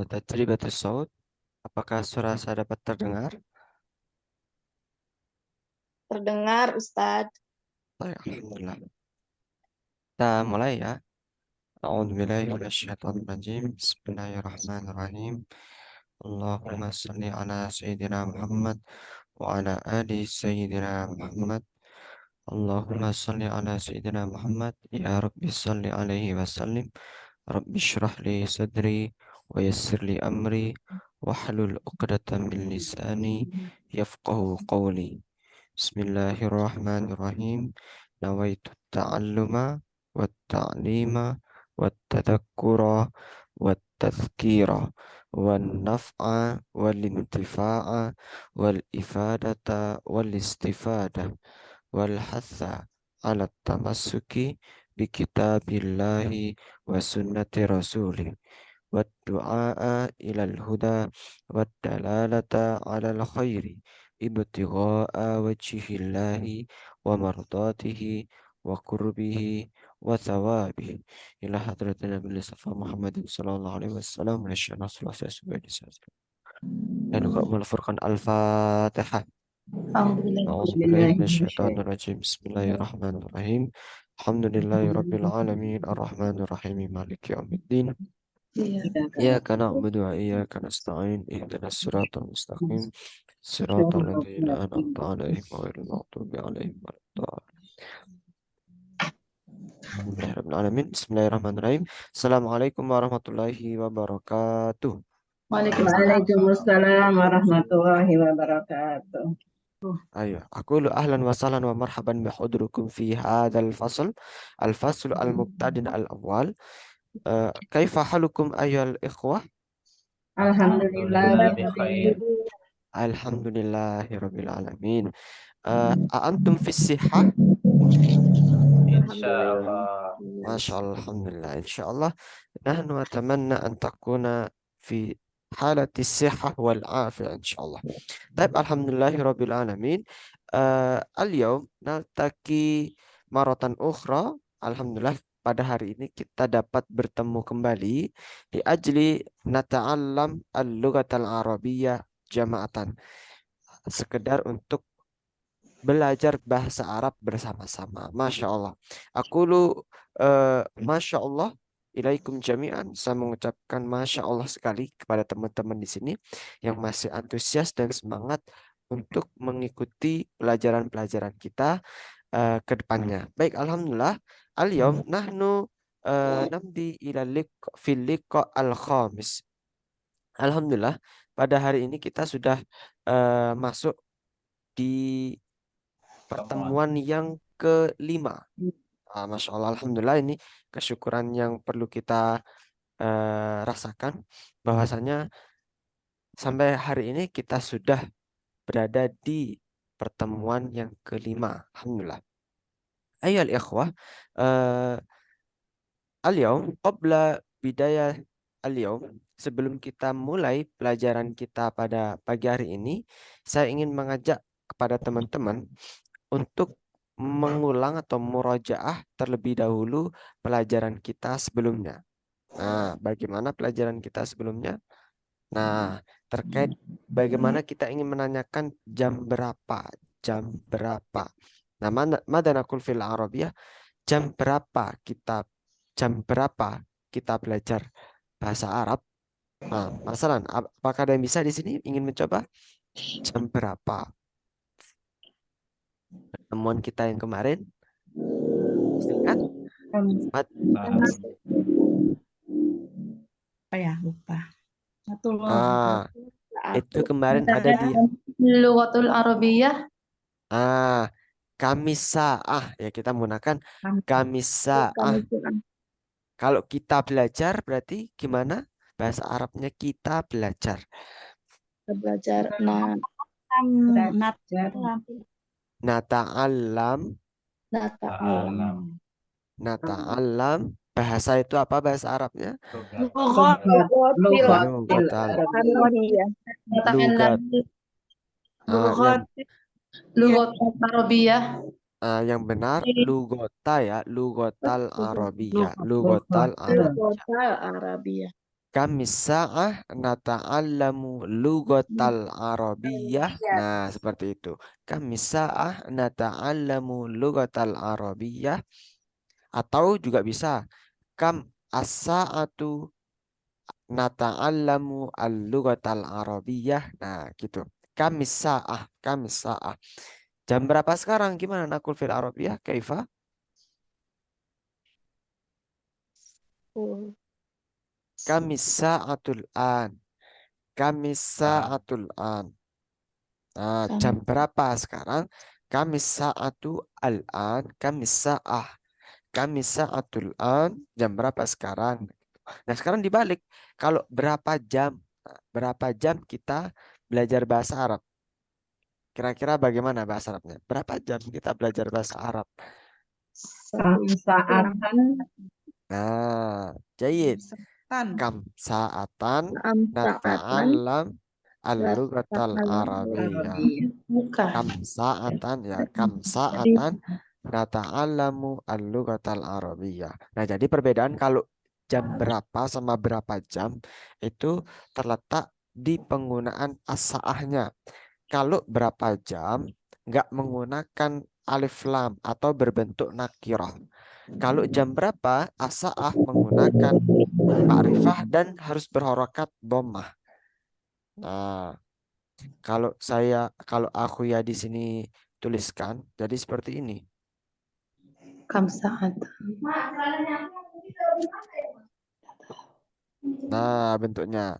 Tajribatus saut. Apakah suara saya dapat terdengar? Terdengar, Ustadz. Baik, alhamdulillah. Kita mulai ya. A'udzubillahi minasyaitonirrajim. Bismillahirrahmanirrahim. Allahumma salli ala sayyidina Muhammad wa ala ali sayyidina Muhammad. Allahumma salli ala sayyidina Muhammad. Ya Rabbi salli alaihi wa sallim. Rabbi shrah li sadri wa yassir li amri wahlul 'uqdatam min lisani yafqahu qawli. Bismillahirrahmanirrahim. Nawaitu ta'alluma wa ta'lima wa tadakkura wa tazkira wa naf'a wal intifa'a wal ifadata wal istifadah wal hatha ala tamassuki bi kitabillahi wa sunnati rasulih والدعاء إلى الهدى والدلالة على الخير ابتغاء وجه الله ومرضاته وقربه وثوابه إلى حضرة النبي المصطفى محمد صلى الله عليه وسلم ونشأ نصر الله سبحانه dan juga melafalkan Al-Fatihah. A'udzubillahi minasyaitonirrajim. Bismillahirrahmanirrahim. Alhamdulillahirabbil alamin arrahmanirrahim maliki yaumiddin. Iyyaka na'budu wa iyyaka nasta'in ihdinas siratal mustaqim siratal ladzina an'amta 'alaihim ghairil maghdubi 'alaihim waladdallin. Alhamdulillahirabbil Bismillahirrahmanirrahim. Assalamualaikum warahmatullahi wabarakatuh. Waalaikumsalam warahmatullahi wabarakatuh. Ayo, aku lu ahlan wa sahlan wa marhaban bihudrukum fi hadzal fasl al-fasl al-mubtadin al-awwal. Kaifa halukum ayyuhal ikhwah? Alhamdulillah. Alhamdulillahirabbil alamin. Antum fi sihah? Insyaallah. Masya Allah, alhamdulillah. Insyaallah. Nahnu atamanna an takuna fi halati sihah wal afiyah insyaallah. Baik, alhamdulillahirabbil alamin. Al-yaum naltaqi maratan ukhra. Alhamdulillah pada hari ini kita dapat bertemu kembali di ajli nata'allam al-lughatal arabiyyah jama'atan. Sekedar untuk belajar bahasa Arab bersama-sama. Masya Allah. Aku lu Masya Allah ilaikum jami'an. Saya mengucapkan Masya Allah sekali kepada teman-teman di sini yang masih antusias dan semangat untuk mengikuti pelajaran-pelajaran kita ke depannya. Baik, alhamdulillah. Al-yawm nahnu namdi ila fil liqa al-khamis. Alhamdulillah, pada hari ini kita sudah masuk di pertemuan yang kelima. Masya Allah, alhamdulillah ini kesyukuran yang perlu kita rasakan bahwasanya sampai hari ini kita sudah berada di pertemuan yang kelima. Alhamdulillah. Ayo ikhwah, al-yaum qabla bidayah al-yaum, sebelum kita mulai pelajaran kita pada pagi hari ini, saya ingin mengajak kepada teman-teman untuk mengulang atau murajaah terlebih dahulu pelajaran kita sebelumnya. Nah, bagaimana pelajaran kita sebelumnya? Nah, terkait bagaimana kita ingin menanyakan jam berapa, jam berapa. Nah, mada naqul fil Arabiyah, jam berapa kita belajar bahasa Arab? Nah, masalah, apakah ada yang bisa di sini ingin mencoba? Jam berapa? Pertemuan kita yang kemarin, ingat? Apa ya, lupa. Itu kemarin ada di Lughatul Arabiyyah. Kamisaah ya, kita menggunakan kamisaah. Kalau kita belajar berarti gimana? Bahasa Arabnya kita belajar. Nata'allam. Nata'allam. Bahasa itu apa bahasa Arabnya? Lugat Arabiyah. Yang benar lugota ya, lugotal Arabiyah, lugotal Arabiyah. Kamis sa'ah nata'allamu lugatal arabiyyah. Nah, seperti itu. Kamis sa'ah nata'allamu lugatal arabiyyah. Atau juga bisa kam as-sa'atu nata'allamu al-lugatal arabiyyah. Nah, gitu. Kamis sa'ah, kamis sa'ah. Jam berapa sekarang? Gimana nakul fil arabiyyah? Kaifa? Kamis sa'atul an. Kamis sa'atul an. Nah, jam berapa sekarang? Kamis sa'atu al-an. Kamis sa'ah. Kamis sa'atul an. Jam berapa sekarang? Nah, sekarang dibalik. Kalau berapa jam? Nah, berapa jam kita belajar bahasa Arab? Kira-kira bagaimana bahasa Arabnya? Berapa jam kita belajar bahasa Arab? Kam sa'atan Nah, jayid. Tan. Kam sa'atan Saatan nata'allam al-lughatal arabiyyah. Arabiyah. bukan. Kam sa'atan ya, kam sa'atan nata'allamu al-lughatal arabiyyah. Nah, jadi perbedaan kalau jam berapa sama berapa jam itu terletak di penggunaan as-sa'ahnya. Kalau berapa jam nggak menggunakan alif lam atau berbentuk nakirah. Kalau jam berapa as-sa'ah menggunakan ma'rifah dan harus berharakat dhammah. Nah, kalau aku ya di sini tuliskan, jadi seperti ini. Kam saat. Nah, bentuknya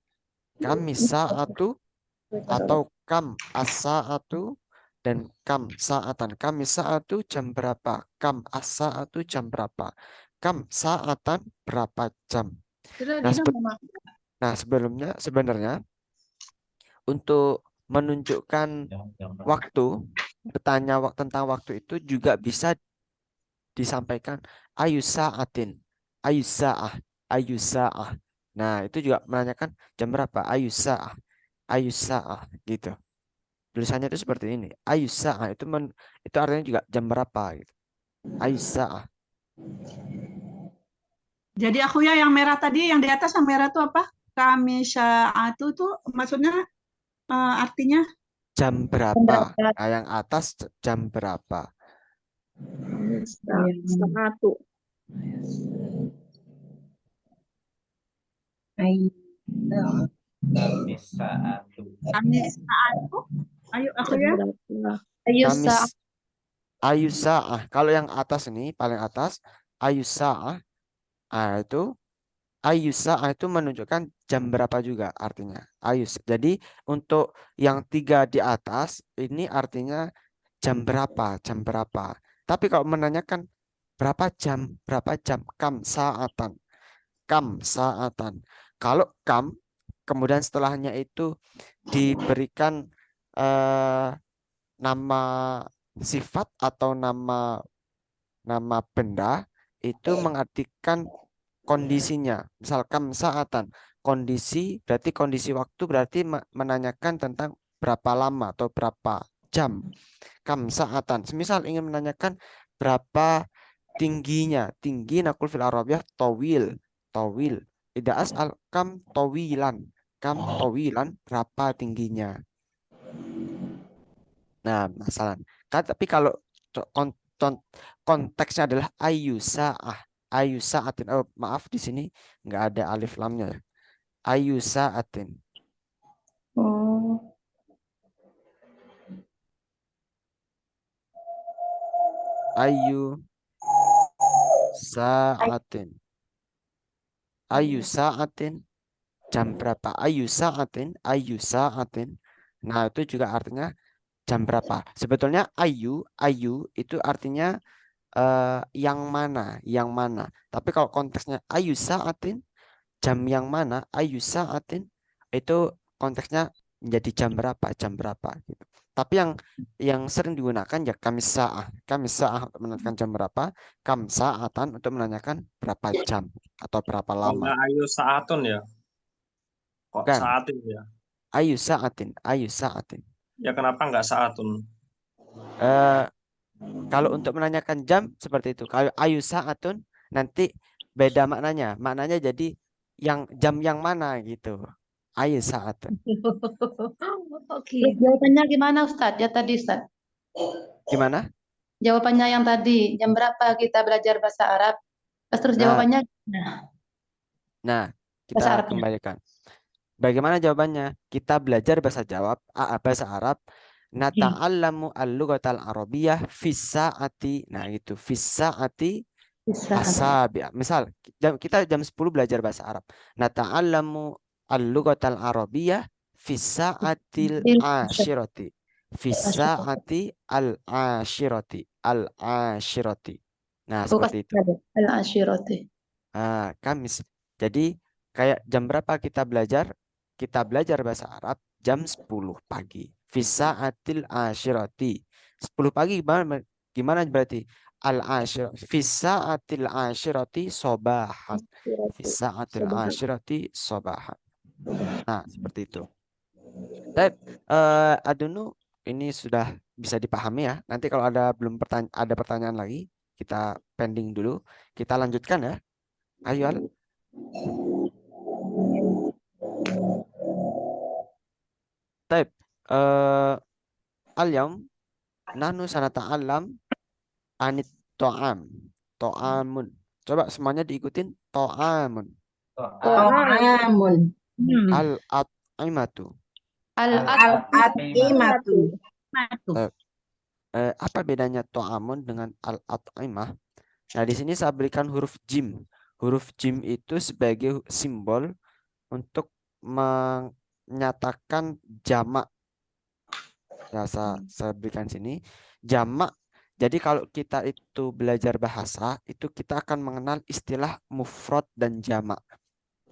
kam sa'atu atau kam as-sa'atu dan kam sa'atan. Kam sa'atu jam berapa? Kam as-sa'atu jam berapa? Kam sa'atan berapa jam? Sudah Nah, Dina mau sebenarnya untuk menunjukkan waktu, bertanya tentang waktu itu juga bisa disampaikan ayu sa'atin, ayu sa'ah, ayu sa'ah. Nah, itu juga menanyakan jam berapa, ayu sa'ah gitu. Tulisannya itu seperti ini. Ayu sa'ah itu artinya juga jam berapa gitu. Ayu sa'ah. Jadi aku ya yang merah tadi, yang di atas yang merah itu apa? Kamisyaatu tuh maksudnya artinya Jam berapa? Nah, yang atas jam berapa? Satu. Kamisyaatu. Ayo aku ya. Ayu Kamis saat. ayu sa'ah. Kalau yang atas ini paling atas ayu sa'ah. Itu ayu sa'ah itu menunjukkan jam berapa juga artinya. Jadi untuk yang 3 di atas ini artinya jam berapa, jam berapa. Tapi kalau menanyakan berapa jam, kam sa'atan, kam sa'atan. Kalau kam, kemudian setelahnya itu diberikan nama sifat atau nama benda, itu mengartikan kondisinya. Misalkan saatan, kondisi berarti kondisi waktu berarti menanyakan tentang berapa lama atau berapa jam. Kam saatan. Semisal ingin menanyakan berapa tingginya. Tinggi nakul fil arabiyah tawil. Tawil. Ida as'al kam tawilan. Kam tawilan berapa tingginya. Nah, masalah. Tapi kalau konteksnya adalah ayu sa'ah. Ayu sa'atin. Oh, maaf di sini nggak ada alif lamnya ya. Ayu sa'atin. Oh. Ayu sa'atin. Ayu sa'atin. Jam berapa? Ayu sa'atin. Ayu sa'atin. Nah, itu juga artinya jam berapa. Sebetulnya ayu itu artinya yang mana, yang mana. Tapi kalau konteksnya ayu sa'atin, jam yang mana, ayu sa'atin, itu konteksnya menjadi jam berapa gitu. Tapi yang sering digunakan ya kamis sa'ah untuk menanyakan jam berapa, kam sa'atan untuk menanyakan berapa jam atau berapa lama. Enggak ayu saatun ya? Kok Bukan, saatin ya? ayu sa'atin, ayu sa'atin. Ya kenapa enggak saatun? Eh Kalau untuk menanyakan jam seperti itu. Kalau ayu sa'atun nanti beda maknanya. Maknanya jadi jam yang mana gitu. Ayo saat. Oke. Jawabannya gimana Ustadz? Ya tadi Ustadz. Gimana? Jawabannya yang tadi, jam berapa kita belajar bahasa Arab? Terus Nah, jawabannya gimana? nah, Bahasa kita Arabnya. kembalikan. Bagaimana jawabannya? Kita belajar bahasa Arab. Nata'allamu al-lughatal arabiyyah fis sa'ati. Nah, itu fis sa'ati Bisa. asabi'. Misal kita jam 10 belajar bahasa Arab. Nata'allamu al-lughatal arabiyyah fis sa'atil ashirati. Fis sa'ati al-ashirati. Al-ashirati. Nah, Bukan seperti itu. al-ashirati. Kamis. Jadi kayak jam berapa kita belajar? Kita belajar bahasa Arab jam 10 pagi. Fisa'atil asyirati. 10 pagi gimana berarti? Al-asyir. Fisa'atil asyirati sobahan. Fisa'atil asyirati sobahan. Nah, seperti itu. Baik, Adunu, ini sudah bisa dipahami ya. Nanti kalau ada pertanyaan lagi, kita pending dulu. Kita lanjutkan ya. Ayo, Al. Baik, al-yawm nahnu sanata'allam anit to'am. To'amun. Coba semuanya diikutin. To'amun. Ta'amun. Al-at'imatu. Al-at'imatu. Baik. Apa bedanya to'amun dengan al-at'imah? Nah, di sini saya berikan huruf jim. Huruf jim itu sebagai simbol untuk menyatakan jamak. Ya, saya berikan sini jamak. Jadi kalau kita itu belajar bahasa, itu kita akan mengenal istilah mufrad dan jamak.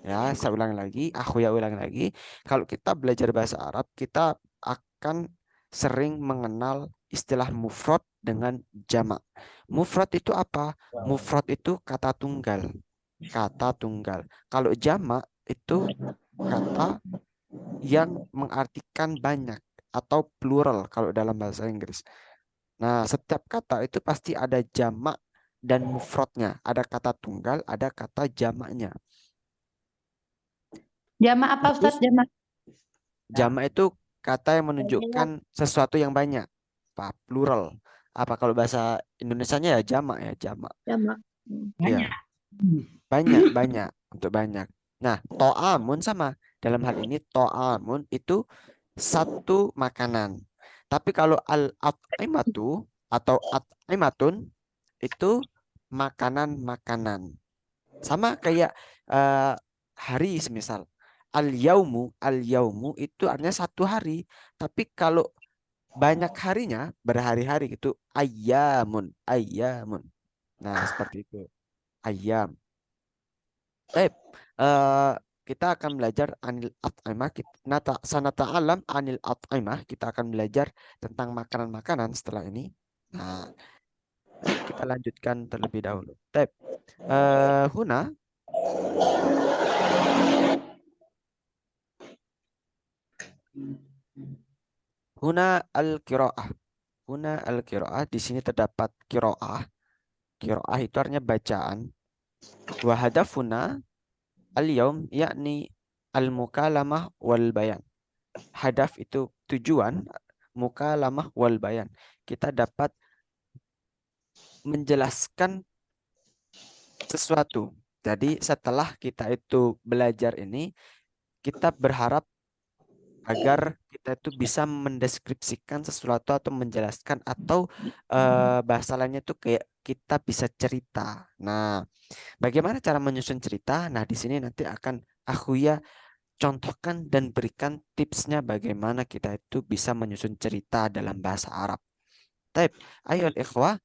Ya, saya ulang lagi, ulang lagi. Kalau kita belajar bahasa Arab, kita akan sering mengenal istilah mufrad dengan jamak. Mufrad itu apa? Mufrad itu kata tunggal. Kata tunggal. Kalau jamak itu kata yang mengartikan banyak atau plural kalau dalam bahasa Inggris. Nah, setiap kata itu pasti ada jamak dan mufradnya. Ada kata tunggal, ada kata jamaknya. Jamak apa Ustadz? Jamak. Jamak itu kata yang menunjukkan sesuatu yang banyak. Apa? Plural. Apa kalau bahasa Indonesianya ya jamak ya, jamak. Jamak. Ya, banyak untuk banyak. Nah, to'amun sama. Dalam hal ini to'amun itu satu makanan. Tapi kalau al-at'imatu atau at'imatun itu makanan-makanan. Sama kayak hari semisal. Al-yaumu itu artinya satu hari. Tapi kalau banyak harinya, berhari-hari gitu, ayyamun. Nah, seperti itu. Ayyam. Baik, kita akan belajar anil at'imah. Sanata alam anil at'imah. Kita akan belajar tentang makanan-makanan setelah ini. Nah, baik, kita lanjutkan terlebih dahulu. Baik, Huna. Huna al-qiraah. Huna al-qiraah. Di sini terdapat qiraah. Qiraah itu artinya bacaan. Wa hadafuna al-yaum yakni al-mukalamah wal bayan. Hadaf itu tujuan, mukalamah wal bayan. Kita dapat menjelaskan sesuatu. Jadi setelah kita itu belajar ini, kita berharap agar kita itu bisa mendeskripsikan sesuatu atau menjelaskan atau bahasa lainnya itu kayak kita bisa cerita. Nah, bagaimana cara menyusun cerita? Nah, di sini nanti akan Akhuya contohkan dan berikan tipsnya bagaimana kita itu bisa menyusun cerita dalam bahasa Arab. Taib, ayo ikhwah,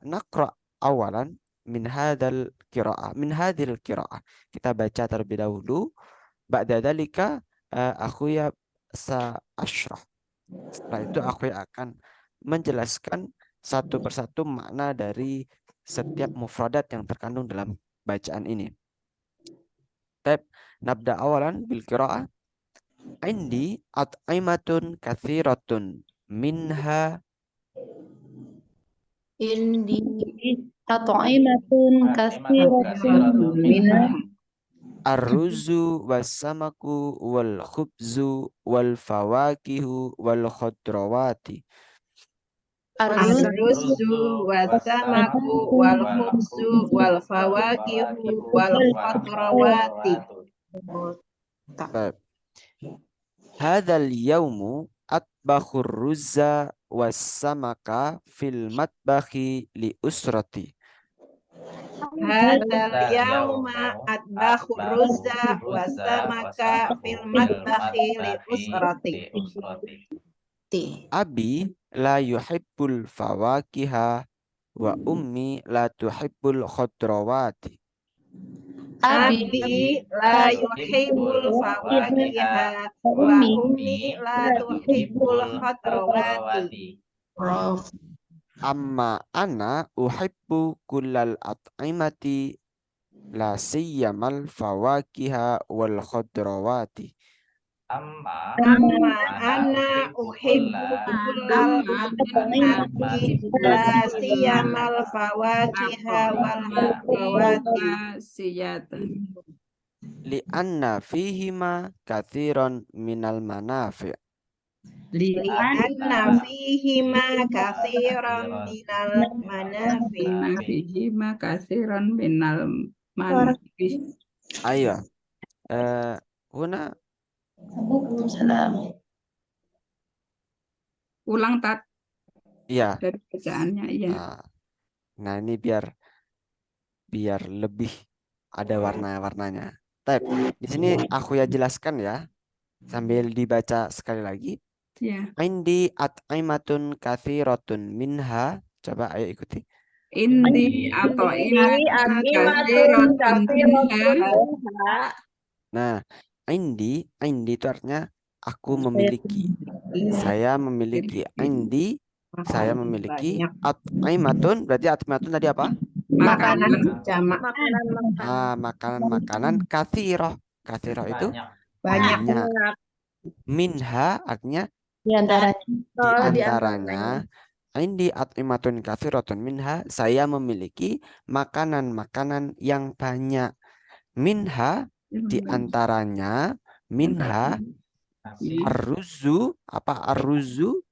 naqra awalan min hadhil qiraah. Kita baca terlebih dahulu. Ba'da dzalika akhuya sa'ashrah. Setelah itu akhuya akan menjelaskan satu persatu makna dari setiap mufradat yang terkandung dalam bacaan ini. Taib, nabda awalan bil qiraah. Indi at'imatun kathiratun minha Indi at'imatun katsiratun minha Ar-ruzu was-samaku wal khubzu wal fawakihu wal khudrawati. Aruz, Ar-ruzu was-samaku wal khubzu wal fawakihu wal khadrawati. Baik. Hadzal yaumu atbakhur ruzza was-samaka fil matbakhi li usrati. Hadzal yauma atbakhu ruzza was-samaka fil matbakhi li usrati. Abi la yuhibbul fawakiha wa ummi la tuhibbul khudrawati. Abi, Abi la yuhibbul fawakiha wa ummi la tuhibbul khadrawati. Amma ana uhibbu kullal at'imati la siyyamal fawakiha wal khudrawati. Amma ana uhibbu kullal at'imati la siyamal fawakiha wal khadrawati. Li'anna fihima kathiran minal manafi'. Li'anna fihima katsiran minal manafi'. Ayo. Huna salam. Ulang tat ya. dari bacaannya ya. Nah, ini biar lebih ada warna-warnanya. Tapi di sini aku ya jelaskan ya sambil dibaca sekali lagi. Ya. Indi at'imatun katsiratun minha. Coba ayo ikuti. Indi atau imatun katsiratun minha. Nah, indi itu artinya aku memiliki. Saya memiliki. Indi, saya memiliki. At'imatun, berarti at'imatun tadi apa? Makanan jamak. Makanan-makanan katsirah. Katsirah itu Banyak. banyak. Minha artinya Di antaranya. di antaranya. Indi at'imatun katsiratun minha, saya memiliki makanan-makanan yang banyak. Minha di antaranya, minha arruzu, apa arruzu?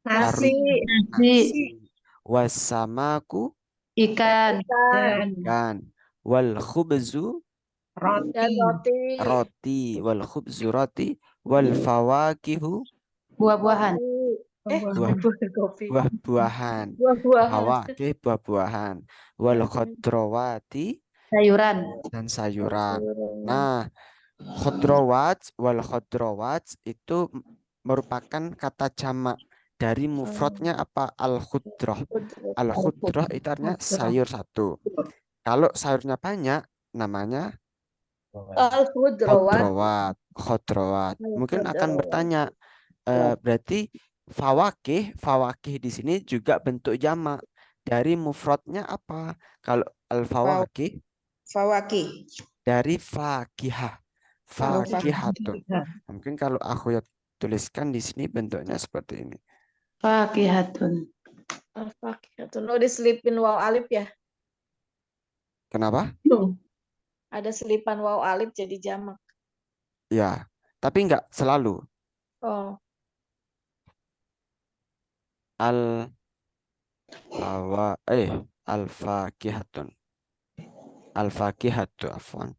Nasi. Wasamaku Ikan. ikan, wal khubzu roti, wal khubzu roti, wal fawakihu Buah-buahan. buah-buahan, fawakih buah-buahan, wal khudrawati Sayuran. dan sayuran. Nah, khudrawat wal khudrawat itu merupakan kata jamak dari mufradnya apa? Al-khudrah. Al-khudrah itu artinya sayur satu. Kalau sayurnya banyak namanya khudrawat. Mungkin akan bertanya, berarti fawakih di sini juga bentuk jamak. Dari mufradnya apa? Kalau al-fawakih dari fakihah. Fakihatun. Mungkin kalau aku ya tuliskan di sini bentuknya seperti ini. Fakihatun. Oh, diselipin waw alif ya? Kenapa? Ada selipan waw alif jadi jamak. Ya, tapi enggak selalu. Oh, Al-fakihatun. Al-fakihatu afwan.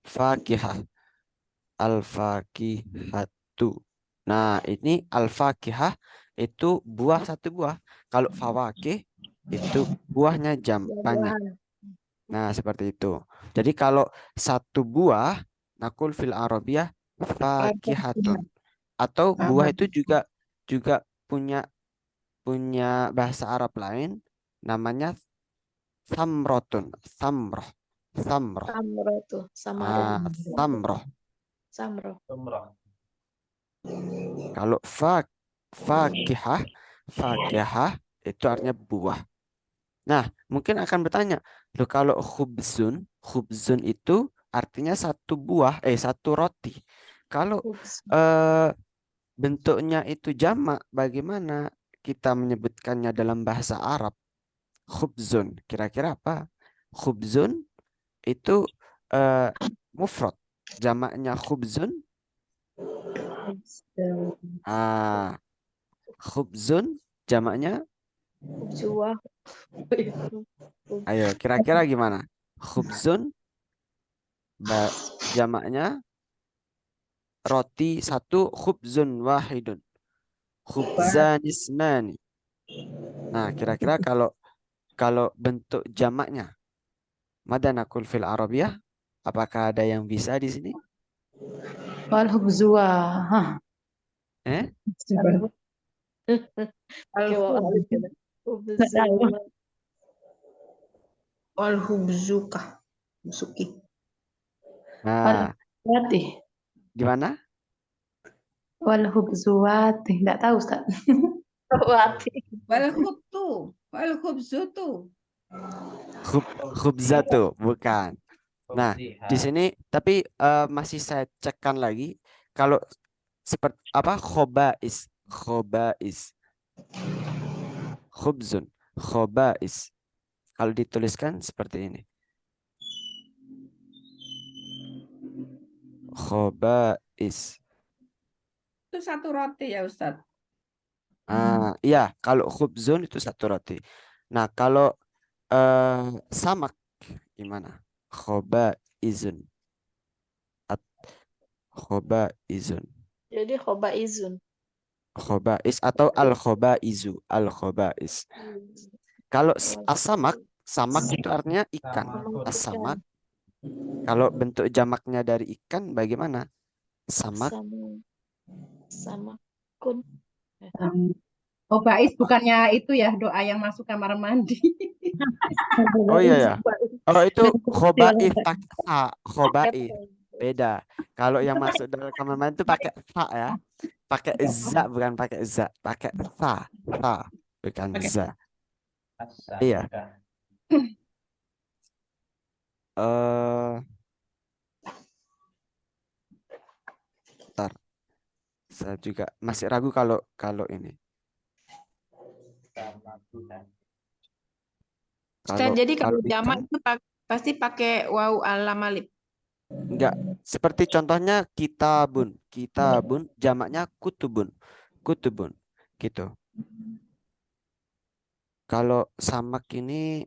Fakihah. Al-fakihatu. Nah, ini al-fakihah itu buah satu buah. Kalau fawakih itu buahnya banyak. Nah, seperti itu. Jadi kalau satu buah nakul fil arabiyah fakihatun. Atau buah itu juga punya bahasa Arab lain namanya samrotun. Samroh. samro tuh, Samroh. samro. Kalau fakihah itu artinya buah. Nah, mungkin akan bertanya, loh kalau khubzun itu artinya satu roti. Kalau bentuknya itu jamak, bagaimana kita menyebutkannya dalam bahasa Arab? Khubzun. Kira-kira apa? Khubzun itu mufrad. Jamaknya khubzun. Khubzun jamaknya. Jual. Ayo, kira-kira gimana? Khubzun jamaknya roti satu, khubzun wahidun. Khubzanismani. Nah, kira-kira kalau bentuk jamaknya, mada naqul fil Arabiyah? Apakah ada yang bisa di sini? Wal hubzua. Hah. Pakai waw alif ya. Nggak tahu. Wal hubzuka. Musuki. Nah, Hubzuwati. gimana? Wal hubzuwati. Nggak tahu, Ustaz. Wal khubtu, wal khubzutu. Khubzatu, bukan. Nah, di sini tapi masih saya cekkan lagi kalau seperti apa khobais, khubzun, khobais. Kalau dituliskan seperti ini. Khobais. Itu satu roti ya Ustadz. Iya, kalau khubzun itu satu roti. Nah, kalau samak gimana? Khobaizun. Khobaizun. Jadi khobaizun. Khobais atau al-khobaizu, al-khobais. Kalau asamak, samak itu artinya ikan. Asamak. Kalau bentuk jamaknya dari ikan bagaimana? Samak. Sama kun. Oh, Bais bukannya itu ya doa yang masuk kamar mandi. Oh iya ya. Oh itu khobaif pakai fa, khobaif. Beda. Kalau yang masuk dalam kamar mandi itu pakai fa ya. Pakai za bukan pakai za, pakai fa, bukan za. Iya. Bentar. Saya juga masih ragu kalau ini. Ustaz, jadi kalau ikan, jamak itu pasti pakai waw alam alif. enggak. Seperti contohnya kitabun, jamaknya kutubun, gitu. Kalau samak ini,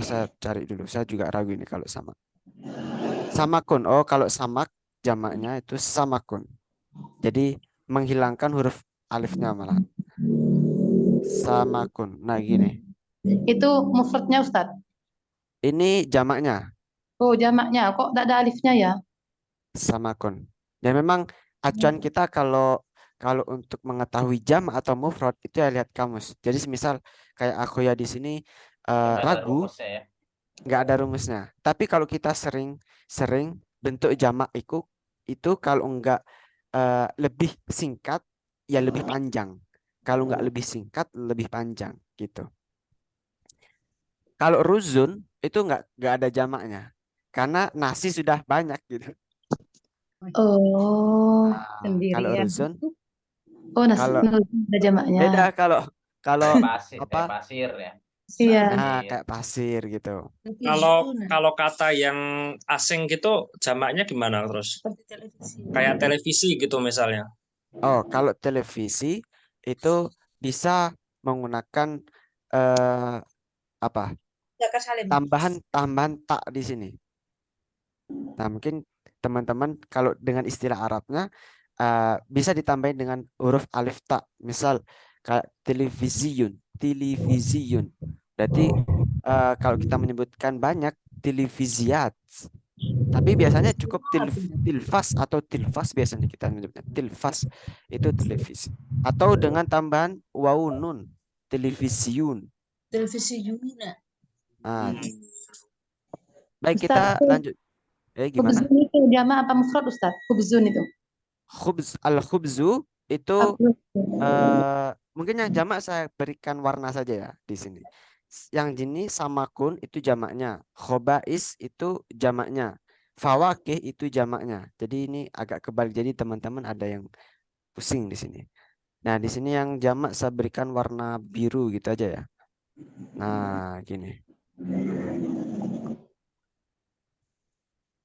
saya cari dulu. Saya juga ragu ini kalau samak. Samakun. Oh, kalau samak jamaknya itu samakun. Jadi menghilangkan huruf alifnya malah. Samakun. Nah, gini. Itu mufradnya, Ustaz. Ini jamaknya. Oh, jamaknya. Kok tidak ada alifnya ya? Samakun. Ya memang acuan kita kalau untuk mengetahui jamak atau mufrad itu ya lihat kamus. Jadi semisal kayak aku ya di sini ragu, nggak ada rumusnya. Tapi kalau kita sering bentuk jamak itu kalau enggak lebih singkat ya lebih panjang. Kalau enggak lebih singkat lebih panjang gitu. Kalau ruzun itu enggak ada jamaknya. Karena nasi sudah banyak gitu. Oh, Kalau Sendirian. ruzun oh nasi kalau ada jamaknya. beda kalau apa? pasir ya. Iya. Nah, kayak pasir gitu. Kalau kata yang asing gitu jamaknya gimana terus? Kayak televisi gitu misalnya. Oh, kalau televisi itu bisa menggunakan apa? Tambahan tak di sini. Nah, mungkin teman-teman kalau dengan istilah Arabnya bisa ditambahin dengan huruf alif tak. Misal kayak televisiun. Berarti kalau kita menyebutkan banyak televisiat. Tapi biasanya cukup tilfas atau tilfas biasanya kita menyebutnya. Tilfas itu televisi. Atau dengan tambahan wawu nun, televisiun. Baik, kita Ustaz, lanjut. Gimana? khubzun itu jamak apa mufrad, Ustaz? Khubzun itu. Al-khubzu itu Khubzun. mungkin yang jamak saya berikan warna saja ya di sini. Yang ini samakun itu jamaknya, khobais itu jamaknya, fawakih itu jamaknya. Jadi ini agak kebalik. Jadi teman-teman ada yang pusing di sini. Nah, di sini yang jamak saya berikan warna biru gitu aja ya. Nah, gini.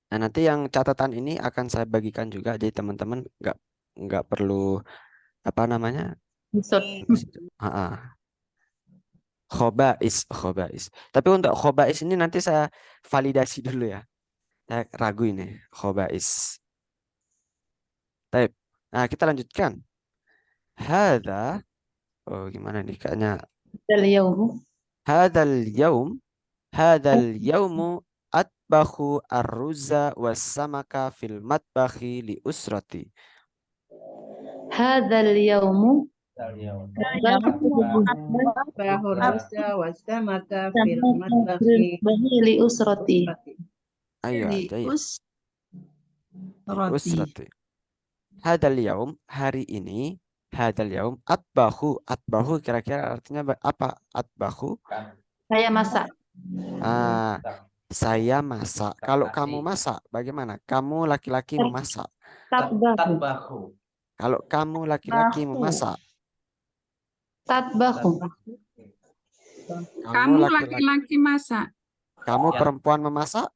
Nah, nanti yang catatan ini akan saya bagikan juga, jadi teman-teman nggak perlu apa namanya. Khobais. Tapi untuk khobais ini nanti saya validasi dulu ya. Saya ragu ini khobais. Baik. Nah, kita lanjutkan. Hada. Oh, gimana nih kayaknya. اليوم Hadal yaum. Hadal yaumu atbahu ar-ruza was-samaka fil matbahi li usrati. هذا اليوم Bahur rusa wasamaka fil matbakhi لأسرتي Ayo, Di jaya. us roti. Usrati. Hadal yaum, hari ini. Hadal yaum atbahu. Atbahu kira-kira artinya apa? Atbahu. saya masak. Ah, saya masak. Kalau kamu masak, bagaimana? Kamu laki-laki memasak. Tatbahu. Kalau kamu laki-laki memasak, Tatbahu. Kamu laki-laki masak. Kamu perempuan memasak?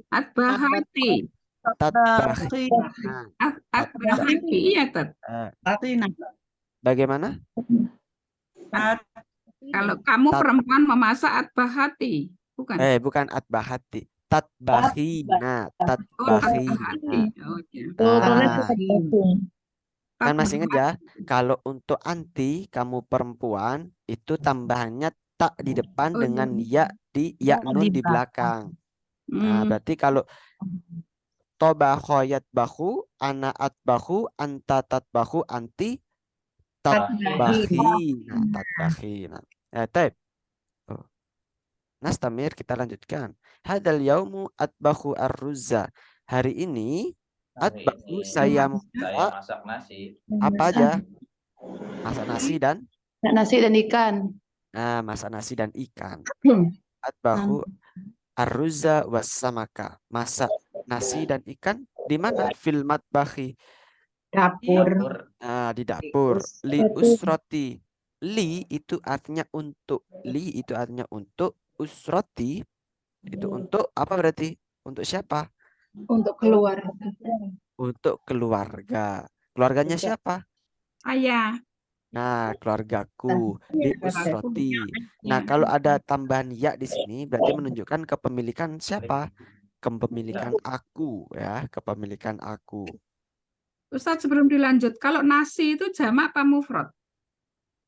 Atbahati. Tatbahi. Nah, Atbahati, iya, Tat. bagaimana? Kalau kamu perempuan memasak atbahati, bukan? Bukan atbahati. Tatbahina. Oh, Tatbahina. atbahati. Oh, iya. Kan masih ingat ya, kalau untuk anti kamu perempuan itu tambahannya tak di depan Oh, dengan iya. ya nun di belakang. Nah, berarti kalau tobahoyat bahu, ana atbahu, anta tatbahu, anti tatbahi. Nah, tatbahi. Nah, taib. Oh. Nastamir, kita lanjutkan. Hadal yaumu atbahu ar-ruzza. Hari ini atbahu saya masak nasi. apa aja? Masak nasi dan Nasi dan ikan. masak nasi dan ikan. Atbahu ar-ruzza wassamaka. Masak nasi dan ikan di mana? Fil matbahi. dapur. Di dapur. Li usroti. Li itu artinya untuk. Li itu artinya untuk. Usroti itu untuk apa berarti? Untuk siapa? Untuk keluarga. Untuk keluarga. Keluarganya siapa? Ayah. Nah, keluargaku di usroti. Nah, kalau ada tambahan ya di sini berarti menunjukkan kepemilikan siapa? Kepemilikan aku ya, kepemilikan aku. Ustadz, sebelum dilanjut, kalau nasi itu jamak apa mufrad?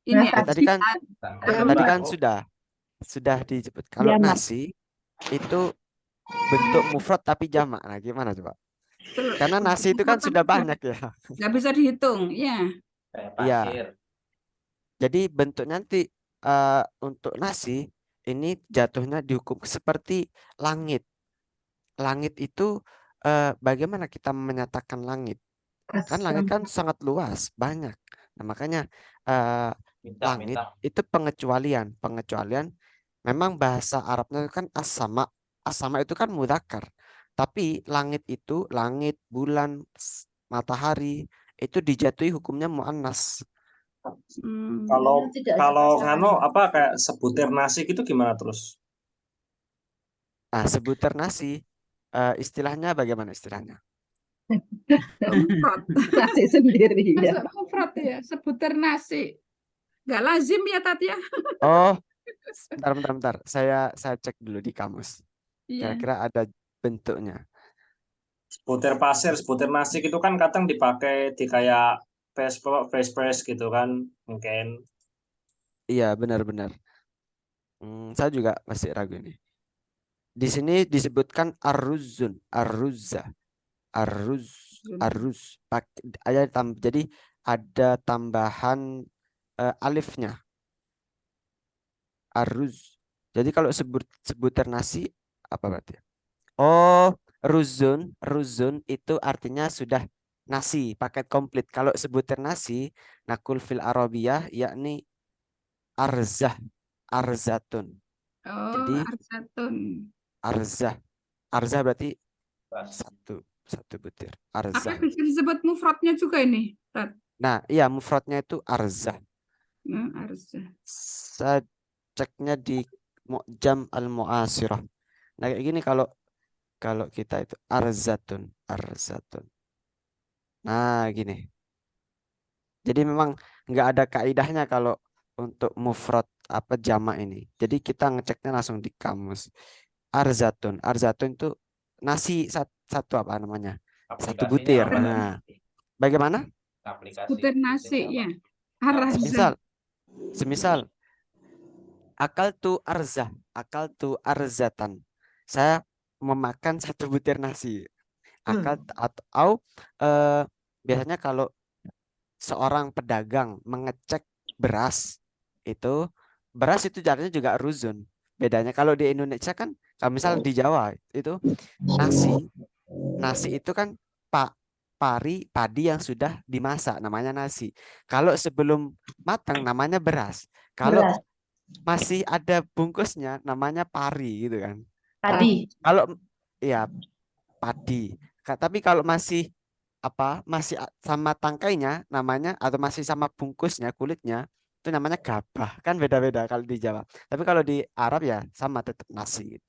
Ini Nah, tadi kan sudah disebut. Kalau Jamak. nasi itu bentuk mufrad tapi jamak. Nah, gimana coba? Karena nasi itu kan sudah banyak ya. Nggak bisa dihitung, ya. Iya. Jadi bentuk nanti untuk nasi ini jatuhnya dihukum seperti langit. Langit itu bagaimana kita menyatakan langit? Kan langit kan sangat luas, banyak. Nah, makanya langit itu pengecualian. Pengecualian memang bahasa Arabnya kan as-sama. As-sama itu kan mudzakkar. Tapi langit itu, langit, bulan, matahari itu dijatuhi hukumnya muannas. Kalau ngano apa kayak sebutir nasi gitu gimana terus? Nah, sebutir nasi istilahnya bagaimana istilahnya? Nasi sendiri ya. Mufrad ya, sebutir nasi. Nggak lazim ya, Tat ya. Oh, bentar. Saya cek dulu di kamus. Iya. Kira-kira ada bentuknya. Sebutir pasir, sebutir nasi gitu kan kadang dipakai di kayak press gitu kan mungkin. Iya, benar-benar. Saya juga masih ragu ini. Di sini disebutkan arruzun, arruzza, arruz. Jadi ada tambahan alifnya. Arruz. Jadi kalau sebutir nasi apa berarti? Oh, ruzun itu artinya sudah nasi, paket komplit. Kalau sebutir nasi, nakul fil arabiyah yakni arzah, arzatun. Oh, Jadi arzatun. Arzah berarti satu butir. Apa Arzah. bisa disebut mufradnya juga ini, Tat? Nah, iya mufradnya itu arzah. Arzah. Saya ceknya di Mu'jam al-Mu'asirah. Nah, kayak gini kalau kita itu arzatun. Nah, gini. Jadi memang nggak ada kaidahnya kalau untuk mufrad apa jamak ini. Jadi kita ngeceknya langsung di kamus. Arzatun itu nasi satu apa namanya? Satu Aplikasinya butir. apa? Nah, bagaimana? Aplikasi Butir butir nasi apa? ya. Arzah. Semisal akal tu arzatan. Saya memakan satu butir nasi. Akal atau biasanya kalau seorang pedagang mengecek beras itu artinya juga ruzun. Bedanya kalau di Indonesia kan, kalau misal di Jawa itu nasi itu kan padi yang sudah dimasak namanya nasi. Kalau sebelum matang namanya beras. Kalau Beras, masih ada bungkusnya namanya pari gitu kan. padi. Kalau ya padi. Tapi kalau masih sama tangkainya namanya atau masih sama bungkusnya kulitnya itu namanya gabah. Kan beda-beda kalau di Jawa. Tapi kalau di Arab ya sama tetap nasi.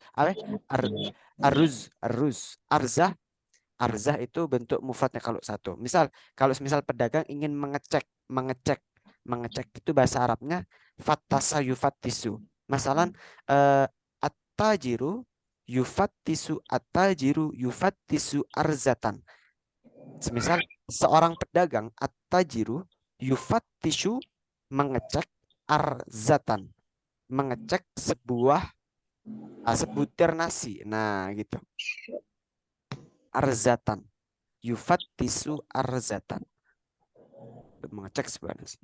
Aruz, arzah itu bentuk mufradnya kalau satu. Kalau misal pedagang ingin mengecek itu bahasa Arabnya fattasa yufattisu. Masalan at-tajiru yufattisu arzatan. Semisal seorang pedagang at-tajiru yufattishu mengecek arzatan, mengecek sebutir nasi. Nah, gitu. Arzatan. Yufattisu arzatan. Mengecek sebuah nasi.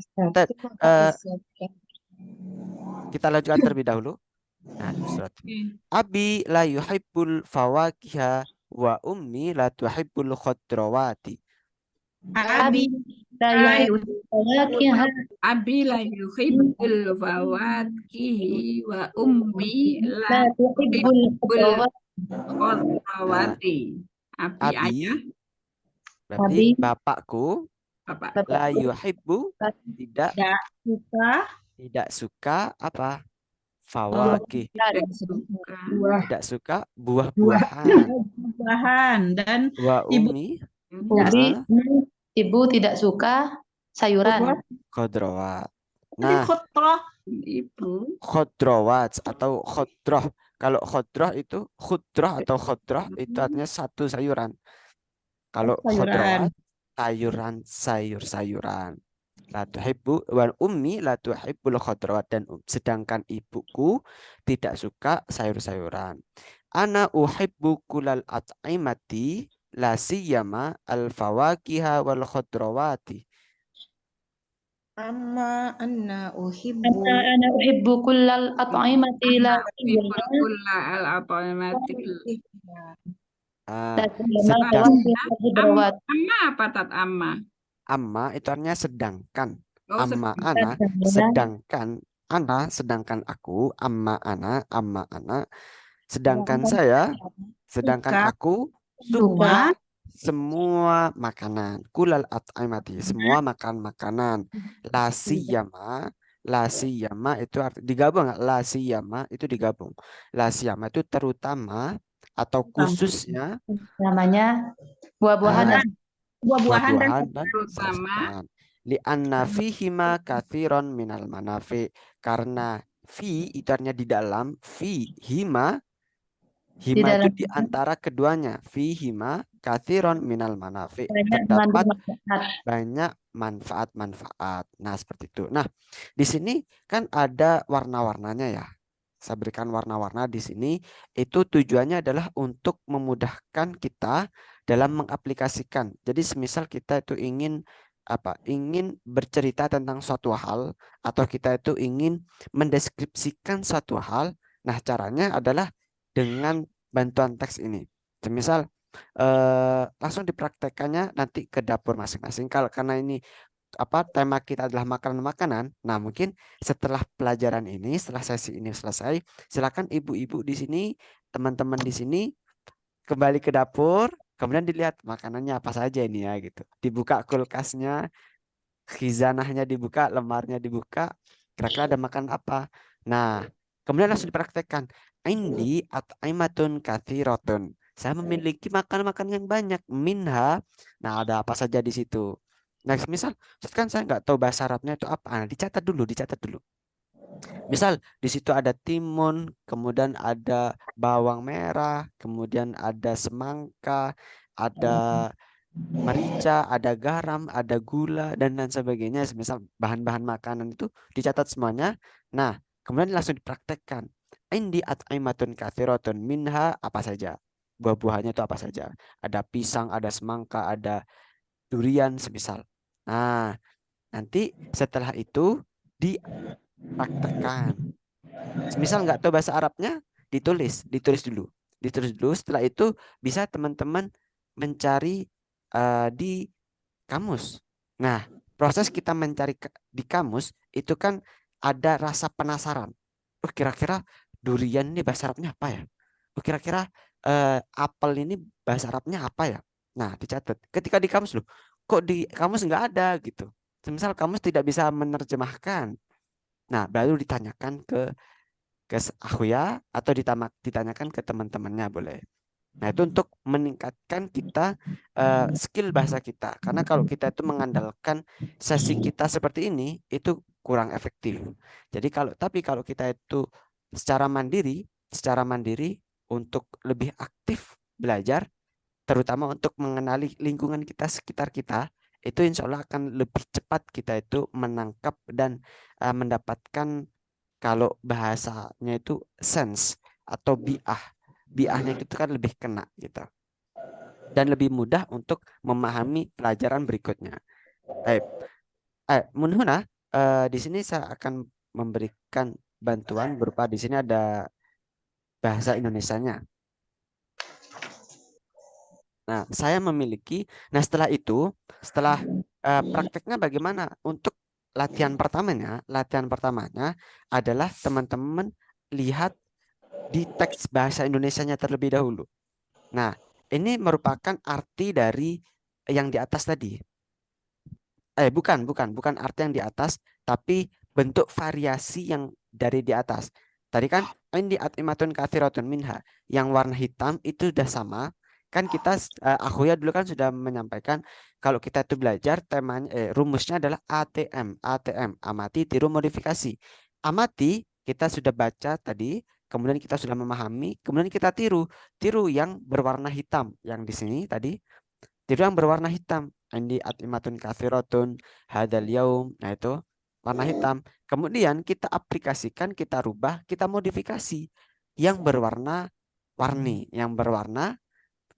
Kita lanjutkan terlebih dahulu. Nah, surat. Abi la yuhibbul fawakiha wa ummi la tuhibbul khadrawati. Abi la yufawakiha Abi la yuhibbul fawakihi wa ummi la la tuhibbul khudrawat. khadrawati. Abi Abi ayah, berarti Abi bapakku bapak la yuhibbu tidak Suka suka apa? Fawakih. tidak suka. Tidak suka buah-buahan. bahan dan Wa Ibu- ummi Ibu tidak suka sayuran. khadrawat. tadi Nah, khotroh Ibu khadrawat atau khodrah. Kalau khodrah itu itu artinya satu sayuran. Kalau sayuran. khadrawat sayur-sayuran. La tuhibbu wa ummi la tuhibbul khadrawat dan sedangkan ibuku tidak suka sayur-sayuran. Ana uhibbu kulal at'imati la siyama al fawakiha wal khadrawati. Amma anna uhibbu Ana uhibbu kullal at'imati la ibu kulla al-at'imati. Ah, khudrawat. Amma apa tat amma? amma itu artinya sedangkan. Oh, Amma sedangkan. ana sedangkan aku, amma ana, sedangkan saya, sedangkan Suka. aku Suka semua makanan. Kulal at'imati, semua makanan. La siyama itu digabung nggak? La siyama itu digabung. La siyama itu terutama atau khususnya namanya buah-buahan. Buah-buahan dan buah-buahan dan terutama sayur-sayuran. Li'anna fihima kathiron minal manafi. Karena fi itu artinya di dalam, hima Di itu dalam di antara keduanya. Fihima kathiron minal manafi. banyak Terdapat mengandung manfaat. banyak manfaat-manfaat. Nah, seperti itu. Nah, di sini kan ada warna-warnanya ya. Saya berikan warna-warna di sini. Itu tujuannya adalah untuk memudahkan kita dalam mengaplikasikan. Jadi semisal kita itu ingin bercerita tentang suatu hal atau kita itu ingin mendeskripsikan suatu hal. Nah, caranya adalah dengan bantuan teks ini. Semisal langsung dipraktekannya nanti ke dapur masing-masing. Karena ini tema kita adalah makanan-makanan. Nah, mungkin setelah pelajaran ini, setelah sesi ini selesai, silakan ibu-ibu di sini, teman-teman di sini kembali ke dapur, kemudian dilihat makanannya apa saja ini ya gitu. Dibuka kulkasnya, khizanahnya dibuka, lemarinya dibuka, kira-kira ada makan apa. Nah, kemudian langsung dipraktekkan. Indi at'aimatun katsiratun. Saya memiliki makan-makan yang banyak. Minha. Nah, ada apa saja di situ. Nah, misal, kan saya nggak tahu bahasa Arabnya itu apa. Nah, dicatat dulu, dicatat dulu. Misal di situ ada timun, kemudian ada bawang merah, kemudian ada semangka, ada merica, ada garam, ada gula, dan lain sebagainya. Misal bahan-bahan makanan itu dicatat semuanya. Nah, kemudian langsung dipraktekkan. Indi at'aimatun katsiratun minha apa saja. Buah-buahannya itu apa saja. Ada pisang, ada semangka, ada durian semisal. Nah, nanti setelah itu dipraktekkan. Semisal nggak tahu bahasa Arabnya, ditulis dulu. Ditulis dulu. Setelah itu bisa teman-teman mencari di kamus. Nah, proses kita mencari di kamus itu kan ada rasa penasaran. Oh, kira-kira durian ini bahasa Arabnya apa ya? Oh, kira-kira apel ini bahasa Arabnya apa ya? Nah, dicatat. Ketika di kamus loh, kok di kamus nggak ada gitu. Semisal kamus tidak bisa menerjemahkan. Nah, baru ditanyakan ke Akhuya atau ditanyakan ke teman-temannya boleh. Nah, itu untuk meningkatkan kita skill bahasa kita. Karena kalau kita itu mengandalkan sesi kita seperti ini, itu kurang efektif. Jadi kalau kita itu secara mandiri untuk lebih aktif belajar, terutama untuk mengenali lingkungan kita sekitar kita, itu insya Allah akan lebih cepat kita itu menangkap dan mendapatkan kalau bahasanya itu sense atau bi'ah. Bi'ahnya itu kan lebih kena gitu. Dan lebih mudah untuk memahami pelajaran berikutnya. Munhuna, di sini saya akan memberikan bantuan berupa di sini ada bahasa Indonesianya. Nah, saya memiliki. Nah, setelah prakteknya bagaimana? Untuk latihan pertamanya adalah teman-teman lihat di teks bahasa Indonesianya terlebih dahulu. Nah, ini merupakan arti dari yang di atas tadi. Bukan arti yang di atas, tapi bentuk variasi yang dari di atas. Tadi kan indi at'imatun katsiratun minha, yang warna hitam itu sudah sama. Kan kita Akhuya dulu kan sudah menyampaikan kalau kita itu belajar temanya rumusnya adalah ATM, amati, tiru, modifikasi. Amati kita sudah baca tadi, kemudian kita sudah memahami, kemudian kita tiru yang berwarna hitam. Yang di sini tadi tiru yang berwarna hitam. Indi at'imatun katsiratun hadzal yaum. Nah, itu warna hitam. Kemudian kita aplikasikan, kita rubah, kita modifikasi yang berwarna-warni, yang berwarna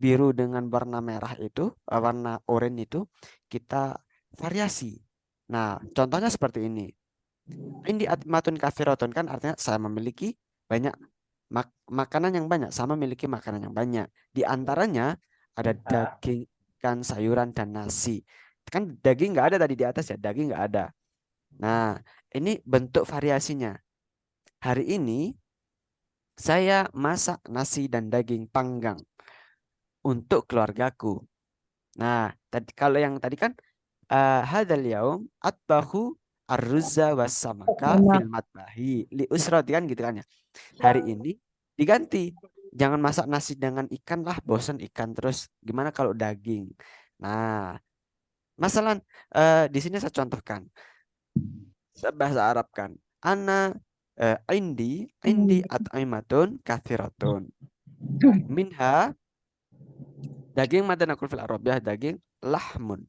biru dengan warna merah itu, warna oranye itu kita variasi. Nah, contohnya seperti ini. Indi at'imatun katsiratun kan artinya saya memiliki banyak makanan yang banyak, sama memiliki makanan yang banyak. Di antaranya ada daging, ikan, sayuran, dan nasi. Kan daging nggak ada tadi di atas ya, daging nggak ada. Nah, ini bentuk variasinya. Hari ini saya masak nasi dan daging panggang untuk keluargaku. Nah, kalau yang tadi kan hadzal yaum atbahu ar-ruzza was-samaka fil matbahi li usrati kan gitu kan ya. Hari ini diganti. Jangan masak nasi dengan ikan lah, bosan ikan terus. Gimana kalau daging? Nah, masalah di sini saya contohkan. Saya bahasa Arab kan. Ana indi at'aimatun katsiratun. Minha daging mata nakul fil Arabiyah daging lahmun.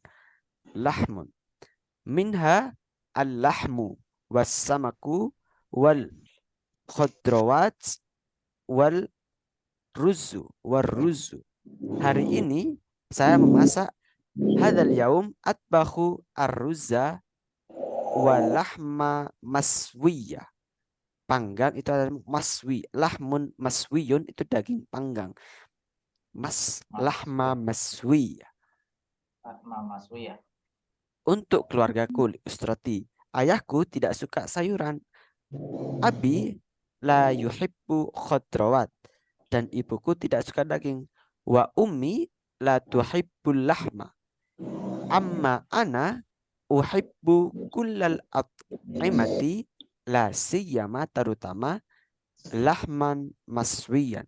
Minha al-lahmu was-samaku wal khudrawat wal ruzu. Hari ini saya memasak hadzal yaum atbahu ar-ruzza walahma maswiya. Panggang itu adalah maswi. Lahmun maswiyun itu daging panggang. Lahma maswiya. Untuk keluargaku ustrati. Ayahku tidak suka sayuran. Abi la yuhibbu khudrawat. Dan ibuku tidak suka daging. Wa ummi la tuhibbul lahma. Amma ana uhibbu kullal at'imati la siyama terutama lahman maswiyan.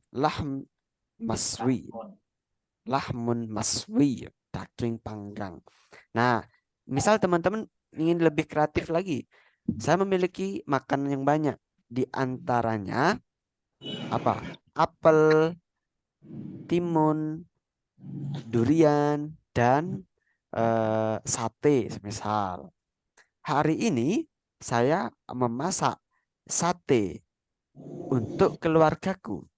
Lahmun maswi, daging panggang. Nah, misal teman-teman ingin lebih kreatif lagi, saya memiliki makanan yang banyak. Di antaranya apa? Apel, timun, durian, dan sate misal. Hari ini saya memasak sate untuk keluargaku.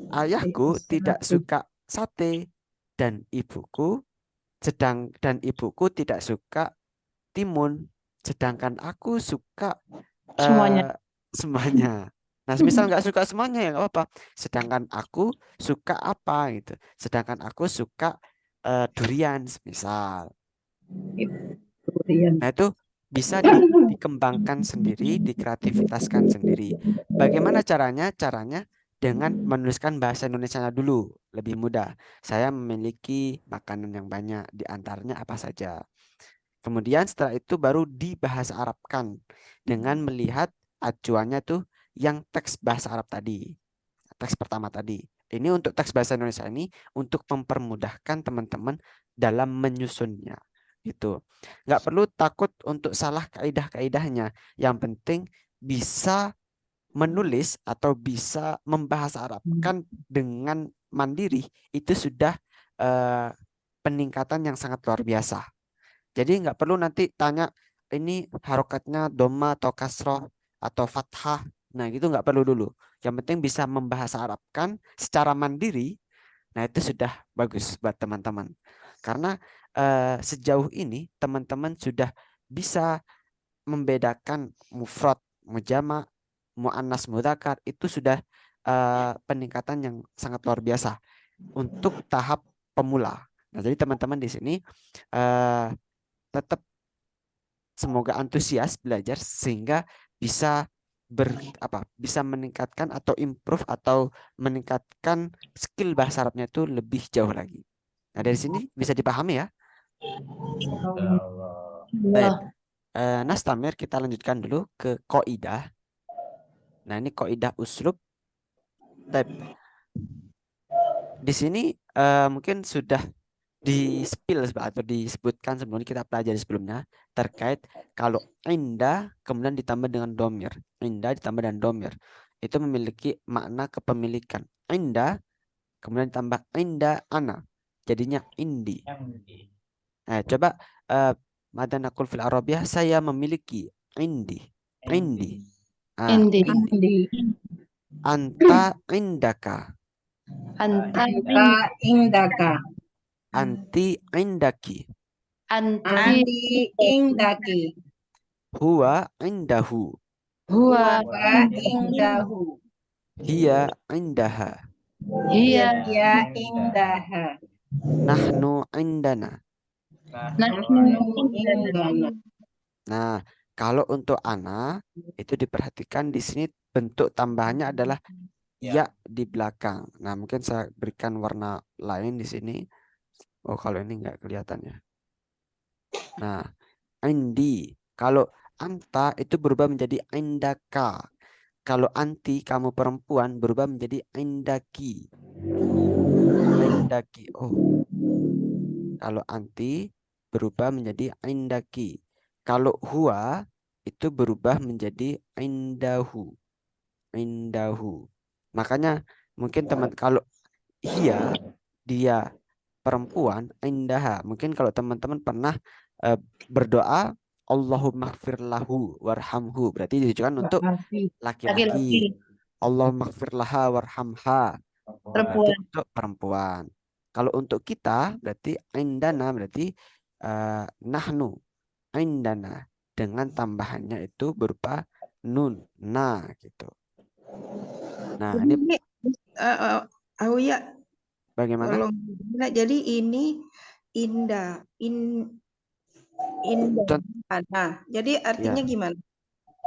Ayahku tidak suka sate dan ibuku tidak suka timun, sedangkan aku suka Semuanya. semuanya. Nah, misal nggak suka semuanya ya nggak apa-apa. Sedangkan aku suka apa gitu. Sedangkan aku suka durian misal. Nah, itu bisa dikembangkan sendiri, dikreativitaskan sendiri. Bagaimana caranya? Caranya dengan menuliskan bahasa Indonesianya dulu, lebih mudah. Saya memiliki makanan yang banyak, di antaranya apa saja. Kemudian setelah itu baru dibahasa Arabkan dengan melihat acuannya tuh yang teks bahasa Arab tadi. Teks pertama tadi. Ini untuk teks bahasa Indonesia ini untuk mempermudahkan teman-teman dalam menyusunnya. Gitu. Nggak perlu takut untuk salah kaidah-kaidahnya. Yang penting bisa menulis atau bisa membahasa Arabkan dengan mandiri itu sudah peningkatan yang sangat luar biasa. Jadi nggak perlu nanti tanya ini harokatnya doma atau kasroh atau fathah. Nah gitu nggak perlu dulu. Yang penting bisa membahasa Arabkan secara mandiri. Nah itu sudah bagus buat teman-teman. Karena sejauh ini teman-teman sudah bisa membedakan mufrad, mujama, muannas, mudzakkar itu sudah peningkatan yang sangat luar biasa untuk tahap pemula. Nah jadi teman-teman di sini tetap semoga antusias belajar sehingga bisa bisa meningkatkan atau improve atau meningkatkan skill bahasa Arabnya itu lebih jauh lagi. Nah, dari sini bisa dipahami ya. Baik. Nas Tamir, kita lanjutkan dulu ke kaidah. Nah, ini kaidah uslub. Baik. Di sini mungkin sudah di-spill atau disebutkan sebelumnya, kita pelajari sebelumnya terkait kalau inda kemudian ditambah dengan domir. Inda ditambah dengan domir itu memiliki makna kepemilikan. Inda kemudian ditambah inda ana jadinya indi. Nah, coba mada naqul fil arabiyah, saya memiliki indi. Indi. Indi. Anta indaka. Anta Indaka. Anti indaki. Anti indaki. Huwa indahu. Huwa Indahu. Hiya indaha. hiya Ya indaha. Nahnu indana. nahnu Indana. Nah, kalau untuk ana itu diperhatikan di sini bentuk tambahannya adalah ya di belakang. Nah, mungkin saya berikan warna lain di sini. Oh, kalau ini nggak kelihatan ya. Nah, indi. Kalau anta itu berubah menjadi indaka. Kalau anti, kamu perempuan, berubah menjadi indaki. Indaki. Oh. Kalau anti berubah menjadi indaki. Kalau huwa itu berubah menjadi indahu. Indahu. Makanya mungkin teman kalau dia perempuan, indaha. Mungkin kalau teman-teman pernah berdoa Allahumma gfir lahu warhamhu, berarti ditujukan untuk laki-laki. Allahumma gfir laha warhamha, berarti untuk perempuan. Kalau untuk kita berarti indana, berarti nahnu indana dengan tambahannya itu berupa nun, nah gitu. Nah, ini Auya, bagaimana? kalau jadi ini indah, indah. Nah, jadi artinya gimana?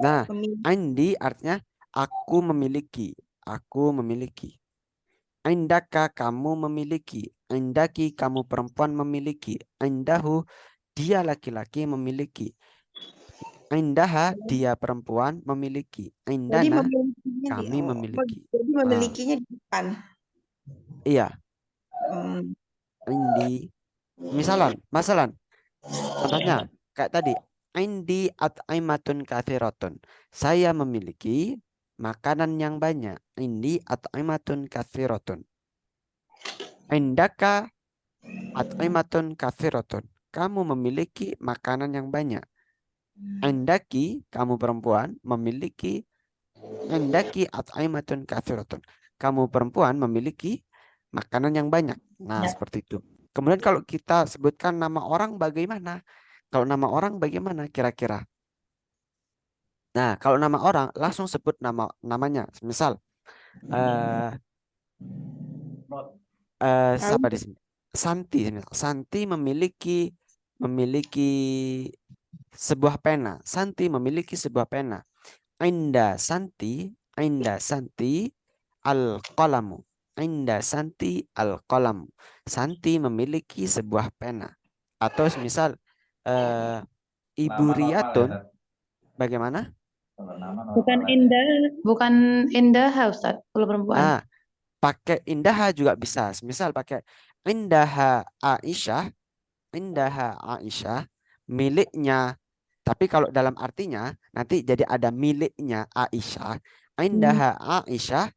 Nah, indi artinya aku memiliki, aku memiliki. Indaka kamu memiliki, indaki kamu perempuan memiliki, indahu dia laki-laki memiliki. Indaha, dia perempuan memiliki. Jadi Indana, memilikinya di kami memiliki. jadi memilikinya di depan. Iya, Hmm. indi. Masalan. Contohnya kayak tadi. Indi at'aimatun katsiratun. Saya memiliki makanan yang banyak. Indi at'aimatun katsiratun. Indaka at'imatun katsiratun. Kamu memiliki makanan yang banyak. Indaki, kamu perempuan, memiliki. Indaki at'imatun katsiratun. Kamu perempuan memiliki makanan yang banyak. Nah, Ya. seperti itu. Kemudian kalau kita sebutkan nama orang bagaimana? Kalau nama orang bagaimana kira-kira? Nah, kalau nama orang langsung sebut namanya. Misal, siapa di sini? Santi. Santi memiliki sebuah pena. Santi memiliki sebuah pena. Inda Santi al-qalamu. Inda Santi al-qalamu. Santi memiliki sebuah pena. Atau misal Ibu Nama normal ya, Riyatun, Ustaz? bagaimana? Kalau nama Bukan normal ya. Indah, bukan Indah Ustaz, kalau perempuan. Nah, pakai indaha juga bisa. Misal pakai indaha Aisyah, miliknya. Tapi kalau dalam artinya nanti jadi ada miliknya Aisyah. Indaha Aisyah,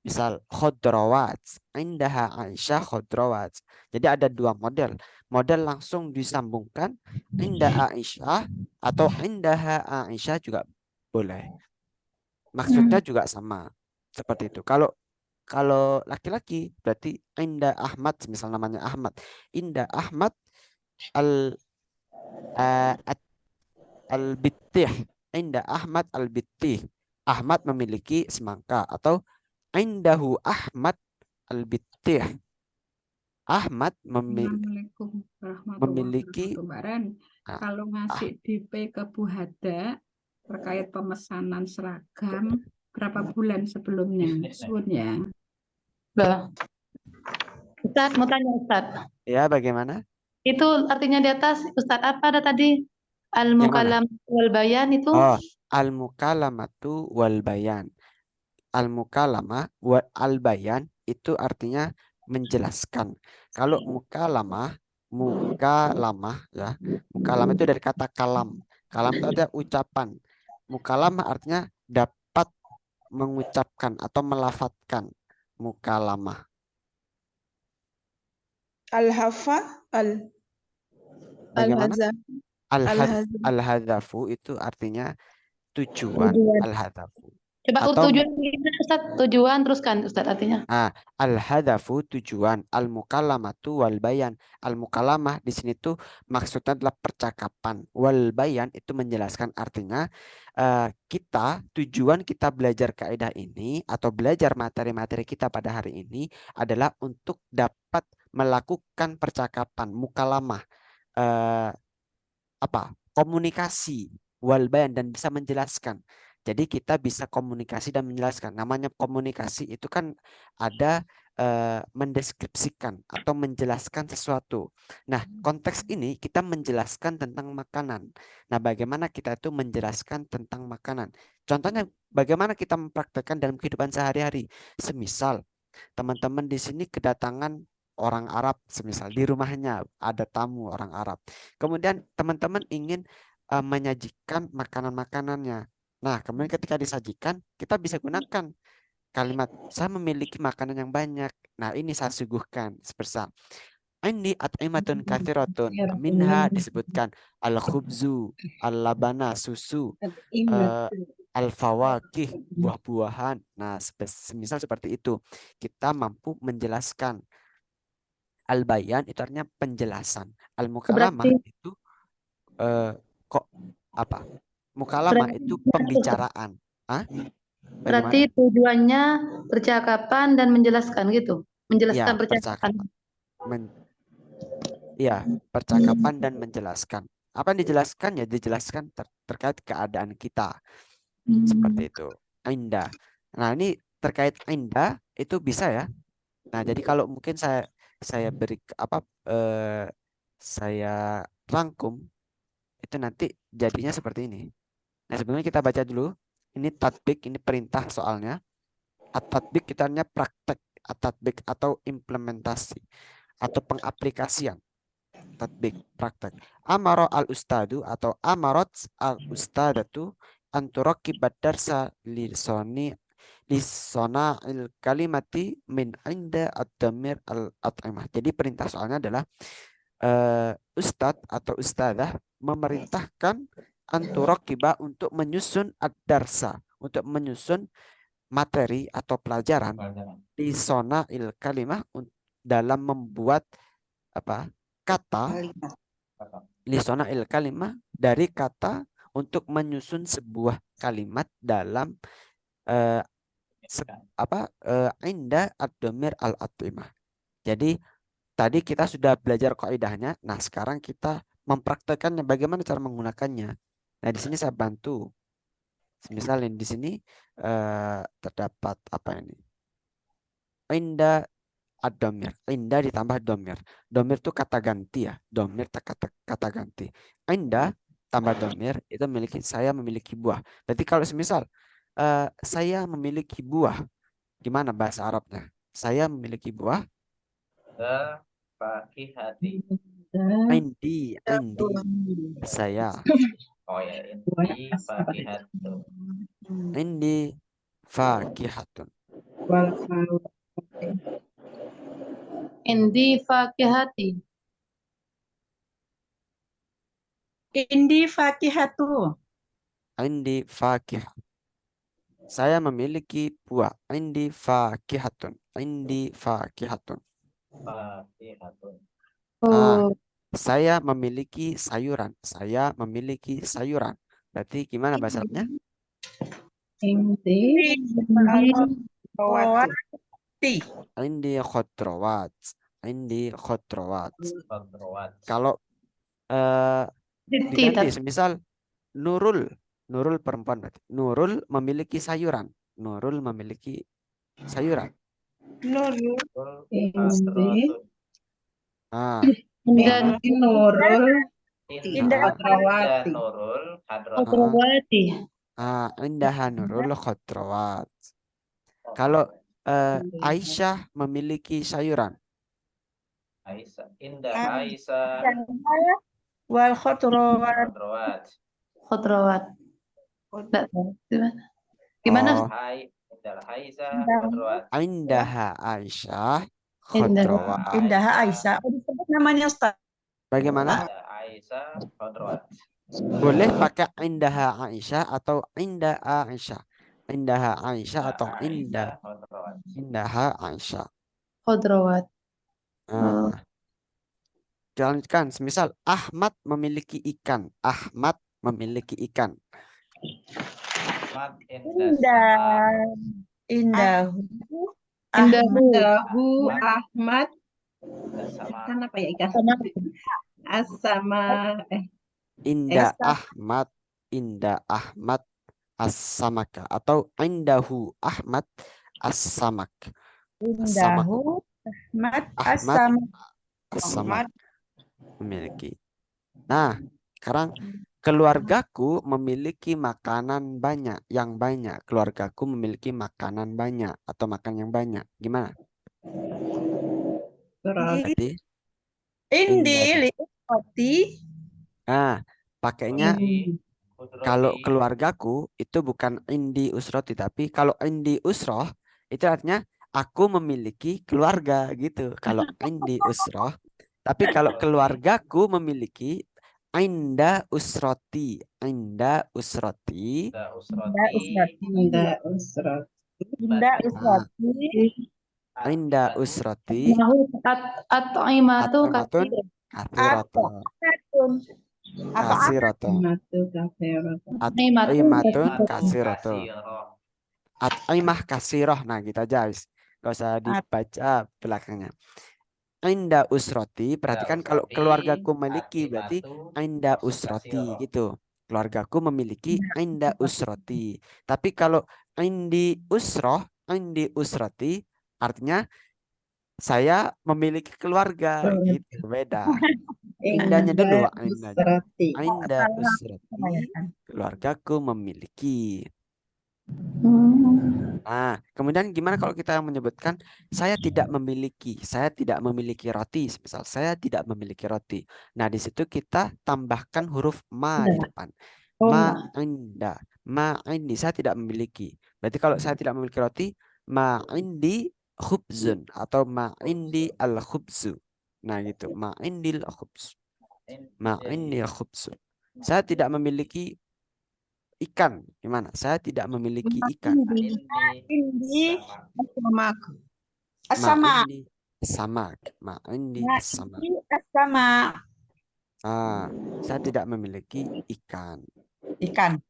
misal khodrawat. Indaha Aisyah khodrawat. Jadi ada dua model. Model langsung disambungkan indah Aisyah atau indaha Aisyah juga boleh. Maksudnya juga sama. Seperti itu. Kalau laki-laki berarti Indah Ahmad, misal namanya Ahmad. Indah Ahmad al al-bittih. Indah Ahmad al-bittih. Ahmad memiliki semangka atau Indahu Ahmad al-bittih. Ahmad Assalamualaikum warahmatullahi memiliki wabarakatuh. Mbak Ren, ah, kalau ngasih DP ke Bu Hada terkait pemesanan seragam, berapa bulan sebelumnya? Sun ya. Loh. Ustaz, mau tanya Ustaz. ya bagaimana? Itu artinya di atas Ustaz apa ada tadi? Yang mana? Al-mukallam wal bayan itu? Oh, al-mukalamatu wal bayan. Al-mukalamah wa al-bayan itu artinya menjelaskan. Kalau mukalamah ya. Mukalamah itu dari kata kalam. Kalam itu ada ucapan. Mukalamah artinya dapat mengucapkan atau melafatkan. Mukalamah. Al-hafa, Bagaimana? al-hazan. Al-hadzafu itu artinya tujuan. Tujuan. Al-hadzafu. Coba Atau tujuan gimana, Ustaz? Tujuan teruskan Ustaz artinya. al-hadafu tujuan, al-mukallamatu wal bayan. Al-mukallamah di sini tuh maksudnya adalah percakapan. Wal bayan itu menjelaskan artinya tujuan kita belajar kaidah ini atau belajar materi-materi kita pada hari ini adalah untuk dapat melakukan percakapan mukallamah komunikasi wal bayan dan bisa menjelaskan. Jadi kita bisa komunikasi dan menjelaskan. Namanya komunikasi itu kan ada mendeskripsikan atau menjelaskan sesuatu. Nah, konteks ini kita menjelaskan tentang makanan. Nah, bagaimana kita itu menjelaskan tentang makanan? Contohnya, bagaimana kita mempraktekkan dalam kehidupan sehari-hari. Semisal, teman-teman di sini kedatangan orang Arab, semisal di rumahnya ada tamu orang Arab. Kemudian teman-teman ingin menyajikan makanan-makanannya. Nah, kemudian ketika disajikan, kita bisa gunakan kalimat saya memiliki makanan yang banyak. Nah, ini saya suguhkan seperti ini at'imatun katsiratun. Minha disebutkan al-khubzu, al-labana, susu, al-fawakih, buah-buahan. Nah, semisal seperti itu. Kita mampu menjelaskan. Al-bayan itu artinya penjelasan. Al-mukalamah itu mukalamah itu pembicaraan. Berarti tujuannya percakapan dan menjelaskan gitu. Menjelaskan Ya, percakapan. Percakapan dan menjelaskan. Apa yang dijelaskan? Ya dijelaskan terkait keadaan kita. Seperti itu. Indah. Nah, ini terkait indah itu bisa ya. Nah, jadi kalau mungkin saya beri saya rangkum, itu nanti jadinya seperti ini. Nah, sebelumnya kita baca dulu. Ini tatbik, ini perintah soalnya. At-tatbik kita artinya praktek. At-tatbik atau implementasi atau pengaplikasian. Tatbik, praktek. Amaro al-ustadu atau amarot al-ustadatu anturakibat darsa lisona il kalimati min inda ad-damir al-at'imah. Jadi perintah soalnya adalah ustadz atau ustadzah memerintahkan anturakiba untuk menyusun ad-darsa, untuk menyusun materi atau pelajaran lisona il kalimah dalam membuat apa kata lisona il kalimah dari kata untuk menyusun sebuah kalimat dalam inda ad-damir al-at'imah. Jadi tadi kita sudah belajar kaidahnya. Nah, sekarang kita mempraktekannya bagaimana cara menggunakannya. Nah, di sini saya bantu. Misalnya di sini terdapat apa ini? Inda ad-domir. Inda ditambah domir. Domir itu kata ganti ya. Domir kata ganti. Inda tambah domir itu saya memiliki buah. Berarti kalau semisal saya memiliki buah, gimana bahasa Arabnya? Saya memiliki buah. Fakihati. Indi saya. Oh ya, indi fakihatun. Indi fakihatun. Indi fakihati. Indi fakihatu. Indi fakih. Saya memiliki buah. Indi fakihatun. Indi fakihatun. Fakihatun. Oh, Saya memiliki sayuran. Saya memiliki sayuran. Berarti gimana bahasa Arabnya? Indi Rawati. Indi khotrawat. Indi khotrawat. Khadrawat. Kalau Siti, diganti, semisal Nurul. Nurul perempuan berarti. Nurul memiliki sayuran. Nurul memiliki sayuran. Nurul. Khadrawatun. Indah Nurul Indah Khadrawati. Nurul Khadrawat. Khadrawati. Indah Nurul khotrawat. Kalau Aisyah memiliki sayuran. Aisyah. Indah Aisyah. Wal khadrawat. Khadrawat. Khadrawat. Nggak tahu. Gimana? Oh, Indah Aisyah Khadrawat. Indah Aisyah Indah. khotrawat. Indah Aisyah. Oh, disebut namanya Ustaz. Bagaimana? Indah Aisyah Khadrawat. Boleh pakai Indah Aisyah atau Indah Aisyah. Indah Aisyah atau Indah Khadrawat. Aisyah. Khadrawat. Jalankan. Semisal Ahmad memiliki ikan. Ahmad memiliki ikan. Ahmad Indah. Indahu Ahmad sama. kan apa ya ikan asama Indah Ahmad. Indah Ahmad as-samaka atau Indahu Ahmad as-samak. Indahu Ahmad Ahmad Asam. as-samak memiliki. Nah, sekarang keluargaku memiliki makanan banyak, yang banyak. Keluargaku memiliki makanan banyak atau makan yang banyak. Gimana? Berarti Indi li'ukhati. pakainya Khudroti. kalau keluargaku itu bukan indi usroti, tapi kalau indi usroh itu artinya aku memiliki keluarga gitu. Kalau indi usroh, tapi kalau keluargaku memiliki inda usroti. Inda usroti. Indah Usroti. Indah usrat Indah usrati. Inda usroti. Nahu at-ta'imatu At'amatun katsiratun. Katsiratun. matu kaferatu At'imatun katsiratun. Kasiro. At'imah kasiroh. Nah gitu aja guys. Gak usah dibaca belakangnya. Inda usroti. Perhatikan kalau keluargaku memiliki berarti inda usroti gitu. Keluargaku memiliki inda usroti. Tapi kalau indi usroti artinya saya memiliki keluarga gitu. Beda. Indahnya dulu. Inda Indah. usrati. Inda Salah usrati, kebanyakan. keluargaku memiliki. Hmm. Nah, kemudian gimana kalau kita menyebutkan saya tidak memiliki roti, misal saya tidak memiliki roti. Nah, di situ kita tambahkan huruf ma di depan. Oh, Ma ma. inda, ma indi, saya tidak memiliki. Berarti kalau saya tidak memiliki roti, ma indi khubzun atau ma indi al khubzu. Nah, gitu, ma indil khubz. Ma indi al khubzu. Saya tidak memiliki ikan. Gimana? Saya tidak memiliki ikan. Indi Sama. asama. Ma indi samak. Ma indi Nah, samak. ini asama Saya tidak memiliki ikan. ikan.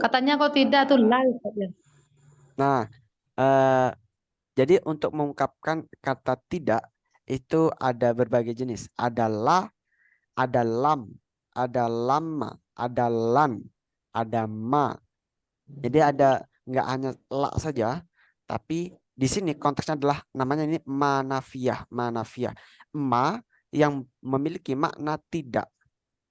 Katanya kok tidak tuh la Ustaz, ya. Nah, jadi untuk mengungkapkan kata tidak itu ada berbagai jenis. Ada la, ada lam, ada lama, ada lan, ada ma. Jadi ada nggak hanya la saja, tapi di sini konteksnya adalah namanya ini manafiah, manafiah. Ma yang memiliki makna tidak.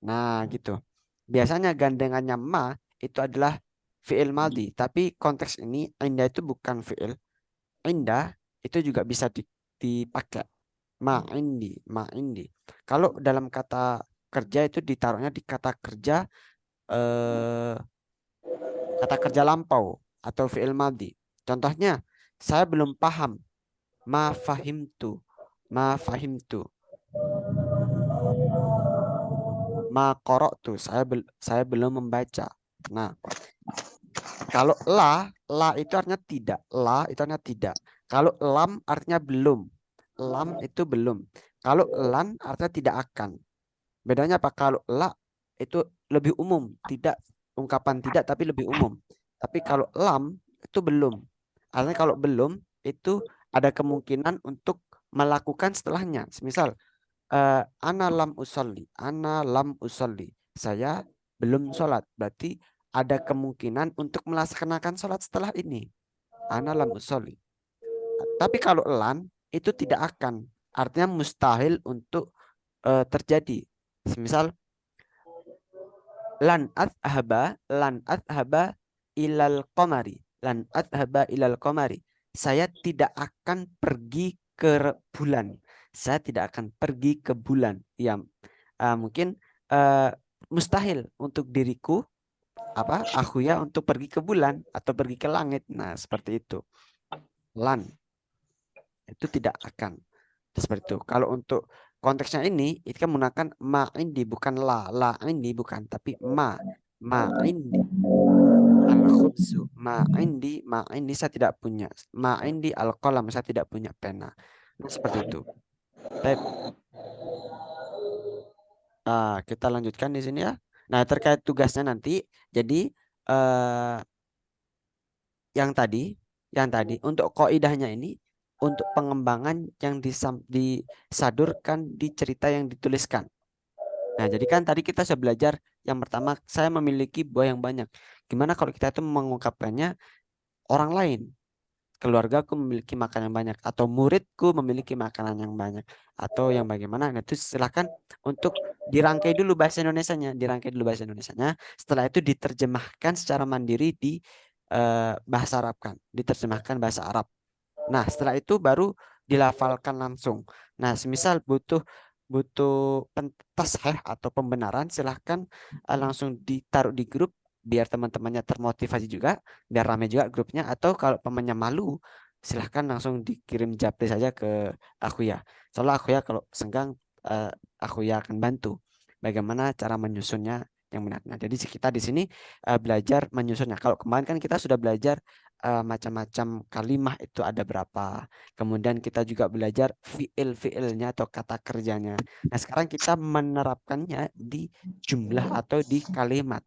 Nah, gitu. Biasanya gandengannya ma itu adalah fi'il madhi, tapi konteks ini indah itu bukan fi'il. Indah itu juga bisa dipakai ma indi, ma indi. Kalau dalam kata kerja itu ditaruhnya di kata kerja eh, kata kerja lampau atau fi'il madhi. Contohnya, saya belum paham. Ma fahimtu. Ma fahimtu. Ma qara'tu. Saya belum membaca. Nah, kalau la itu artinya tidak. La itu artinya tidak. Kalau lam artinya belum. Lam itu belum. Kalau lan artinya tidak akan. Bedanya apa? Kalau la itu lebih umum. Tidak, ungkapan tidak tapi lebih umum. Tapi kalau lam itu belum. Artinya kalau belum itu ada kemungkinan untuk melakukan setelahnya. Misal, ana lam usolli. Ana lam usolli. Saya belum sholat. Berarti ada kemungkinan untuk melaksanakan sholat setelah ini. Ana lam usolli. Tapi kalau lan itu tidak akan. Artinya mustahil untuk terjadi. Misal, lan adhaba ilal qamari. Lan adhaba ilal qamari. Saya tidak akan pergi ke bulan. Saya tidak akan pergi ke bulan. Ya, mungkin mustahil untuk diriku aku ya untuk pergi ke bulan atau pergi ke langit. Nah, seperti itu. Lan itu tidak akan. Seperti itu. Kalau untuk konteksnya ini kan menggunakan ma indi bukan la indi bukan, tapi ma indi al khubzu ma indi saya tidak punya, ma indi al qalam saya tidak punya pena. Nah, seperti itu. Baik. Kita lanjutkan di sini ya. Nah, terkait tugasnya nanti, jadi yang tadi untuk kaidahnya ini untuk pengembangan yang disadurkan di cerita yang dituliskan. Nah, jadi kan tadi kita sudah belajar yang pertama, saya memiliki buah yang banyak. Gimana kalau kita itu mengungkapkannya orang lain? Keluargaku memiliki makanan yang banyak, atau muridku memiliki makanan yang banyak, atau yang bagaimana? Nah, itu silakan untuk dirangkai dulu bahasa Indonesianya, Setelah itu diterjemahkan secara mandiri di bahasa Arab kan, diterjemahkan bahasa Arab. Nah, setelah itu baru dilafalkan langsung. Nah, semisal butuh tasheh atau pembenaran, silahkan langsung ditaruh di grup biar teman-temannya termotivasi juga, biar ramai juga grupnya. Atau kalau temannya malu, silahkan langsung dikirim japri saja ke aku ya. Soalnya aku ya kalau senggang, aku ya akan bantu bagaimana cara menyusunnya yang benar. Nah, jadi kita di sini belajar menyusunnya. Kalau kemarin kan kita sudah belajar macam-macam kalimah itu ada berapa. Kemudian kita juga belajar fiil-fiilnya atau kata kerjanya. Nah, sekarang kita menerapkannya di jumlah atau di kalimat.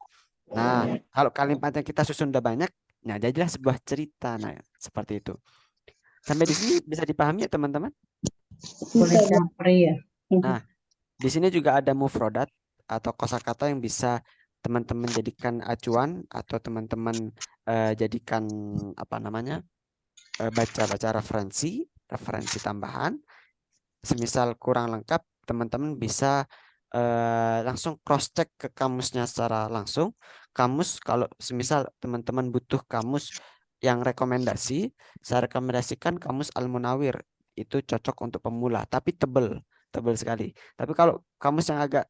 Nah, kalau kalimat yang kita susun udah banyak, nah jadilah sebuah cerita. Nah, seperti itu. Sampai di sini bisa dipahami ya, teman-teman? Boleh japri ya. Nah, di sini juga ada mufrodat atau kosakata yang bisa teman-teman jadikan acuan atau teman-teman jadikan baca referensi tambahan. Semisal kurang lengkap, teman-teman bisa langsung cross check ke kamusnya secara langsung. Kamus kalau semisal teman-teman butuh kamus yang rekomendasi, saya rekomendasikan kamus Al-Munawir. Itu cocok untuk pemula, tapi tebel, tebel sekali. Tapi kalau kamus yang agak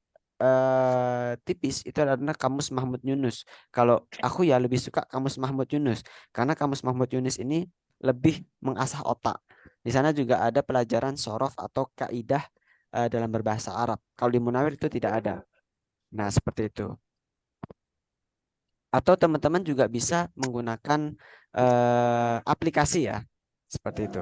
tipis itu adalah kamus Mahmud Yunus. Kalau aku ya lebih suka kamus Mahmud Yunus karena kamus Mahmud Yunus ini lebih mengasah otak. Di sana juga ada pelajaran sorof atau kaidah dalam berbahasa Arab. Kalau di Munawir itu tidak ada. Nah, seperti itu. Atau teman-teman juga bisa menggunakan aplikasi ya, seperti itu.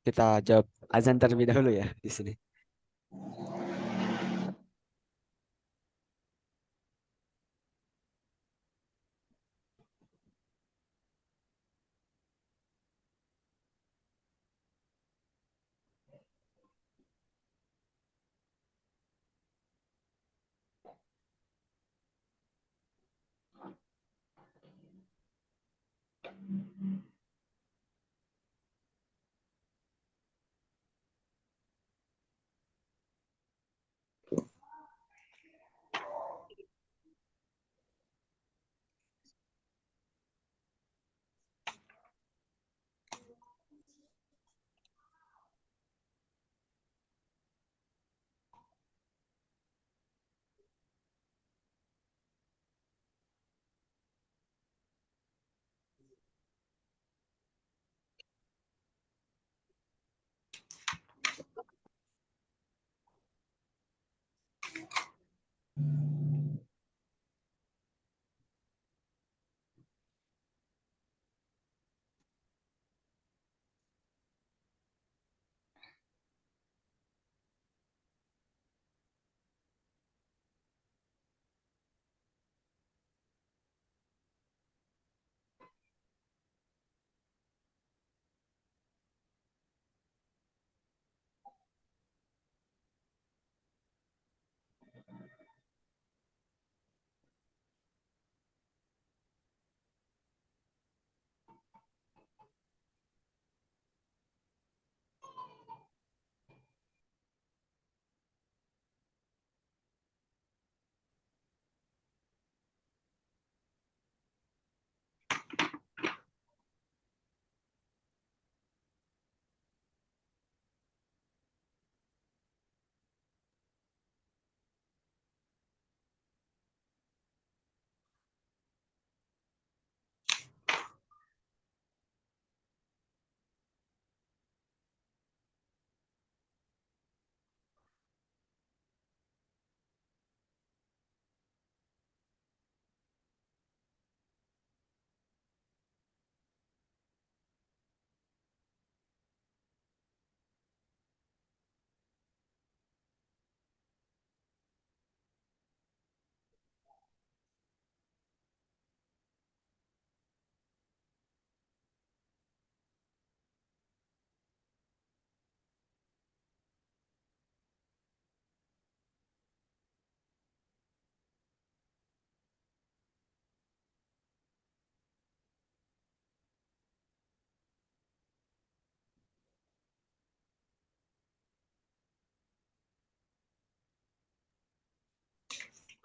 Kita jawab azan terlebih dahulu ya di sini.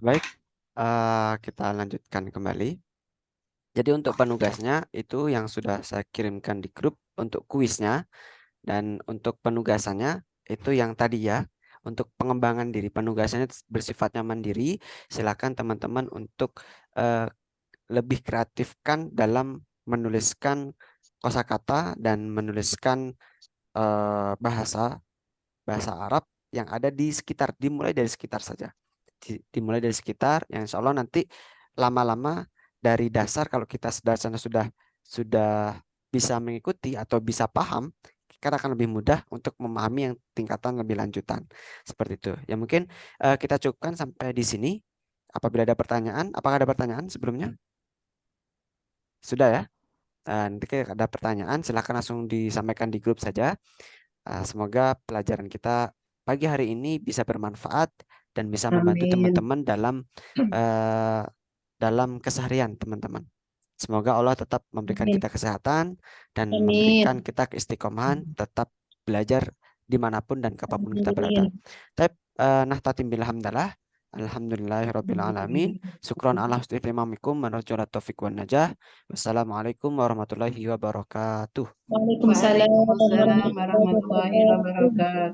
Baik, kita lanjutkan kembali. Jadi untuk penugasnya itu yang sudah saya kirimkan di grup untuk kuisnya dan untuk penugasannya itu yang tadi ya. Untuk pengembangan diri penugasannya bersifatnya mandiri. Silakan teman-teman untuk eh, lebih kreatifkan dalam menuliskan kosakata dan menuliskan bahasa bahasa Arab yang ada di sekitar, dimulai dari sekitar saja. Dimulai dari sekitar, yang insya Allah nanti lama-lama dari dasar kalau kita dari sana sudah bisa mengikuti atau bisa paham, kita akan lebih mudah untuk memahami yang tingkatan lebih lanjutan. Seperti itu. Ya mungkin kita cukupkan sampai di sini. Apabila ada pertanyaan, apakah ada pertanyaan sebelumnya? Sudah ya? Nanti ada pertanyaan, silahkan langsung disampaikan di grup saja. Semoga pelajaran kita pagi hari ini bisa bermanfaat dan bisa membantu Amin. teman-teman dalam keseharian teman-teman. Semoga Allah tetap memberikan Amin. kita kesehatan dan Amin. memberikan kita keistiqomahan, tetap belajar dimanapun dan kapanpun kita berada. Amin. Tapi nahtatim bil hamdalah. Alhamdulillahirabbil alamin. Syukran ala husni ihtimamikum wa narjulat taufiq wan najah. Wassalamualaikum warahmatullahi wabarakatuh. Waalaikumsalam Waalaikumsalam warahmatullahi warahmatullahi wabarakatuh. wabarakatuh.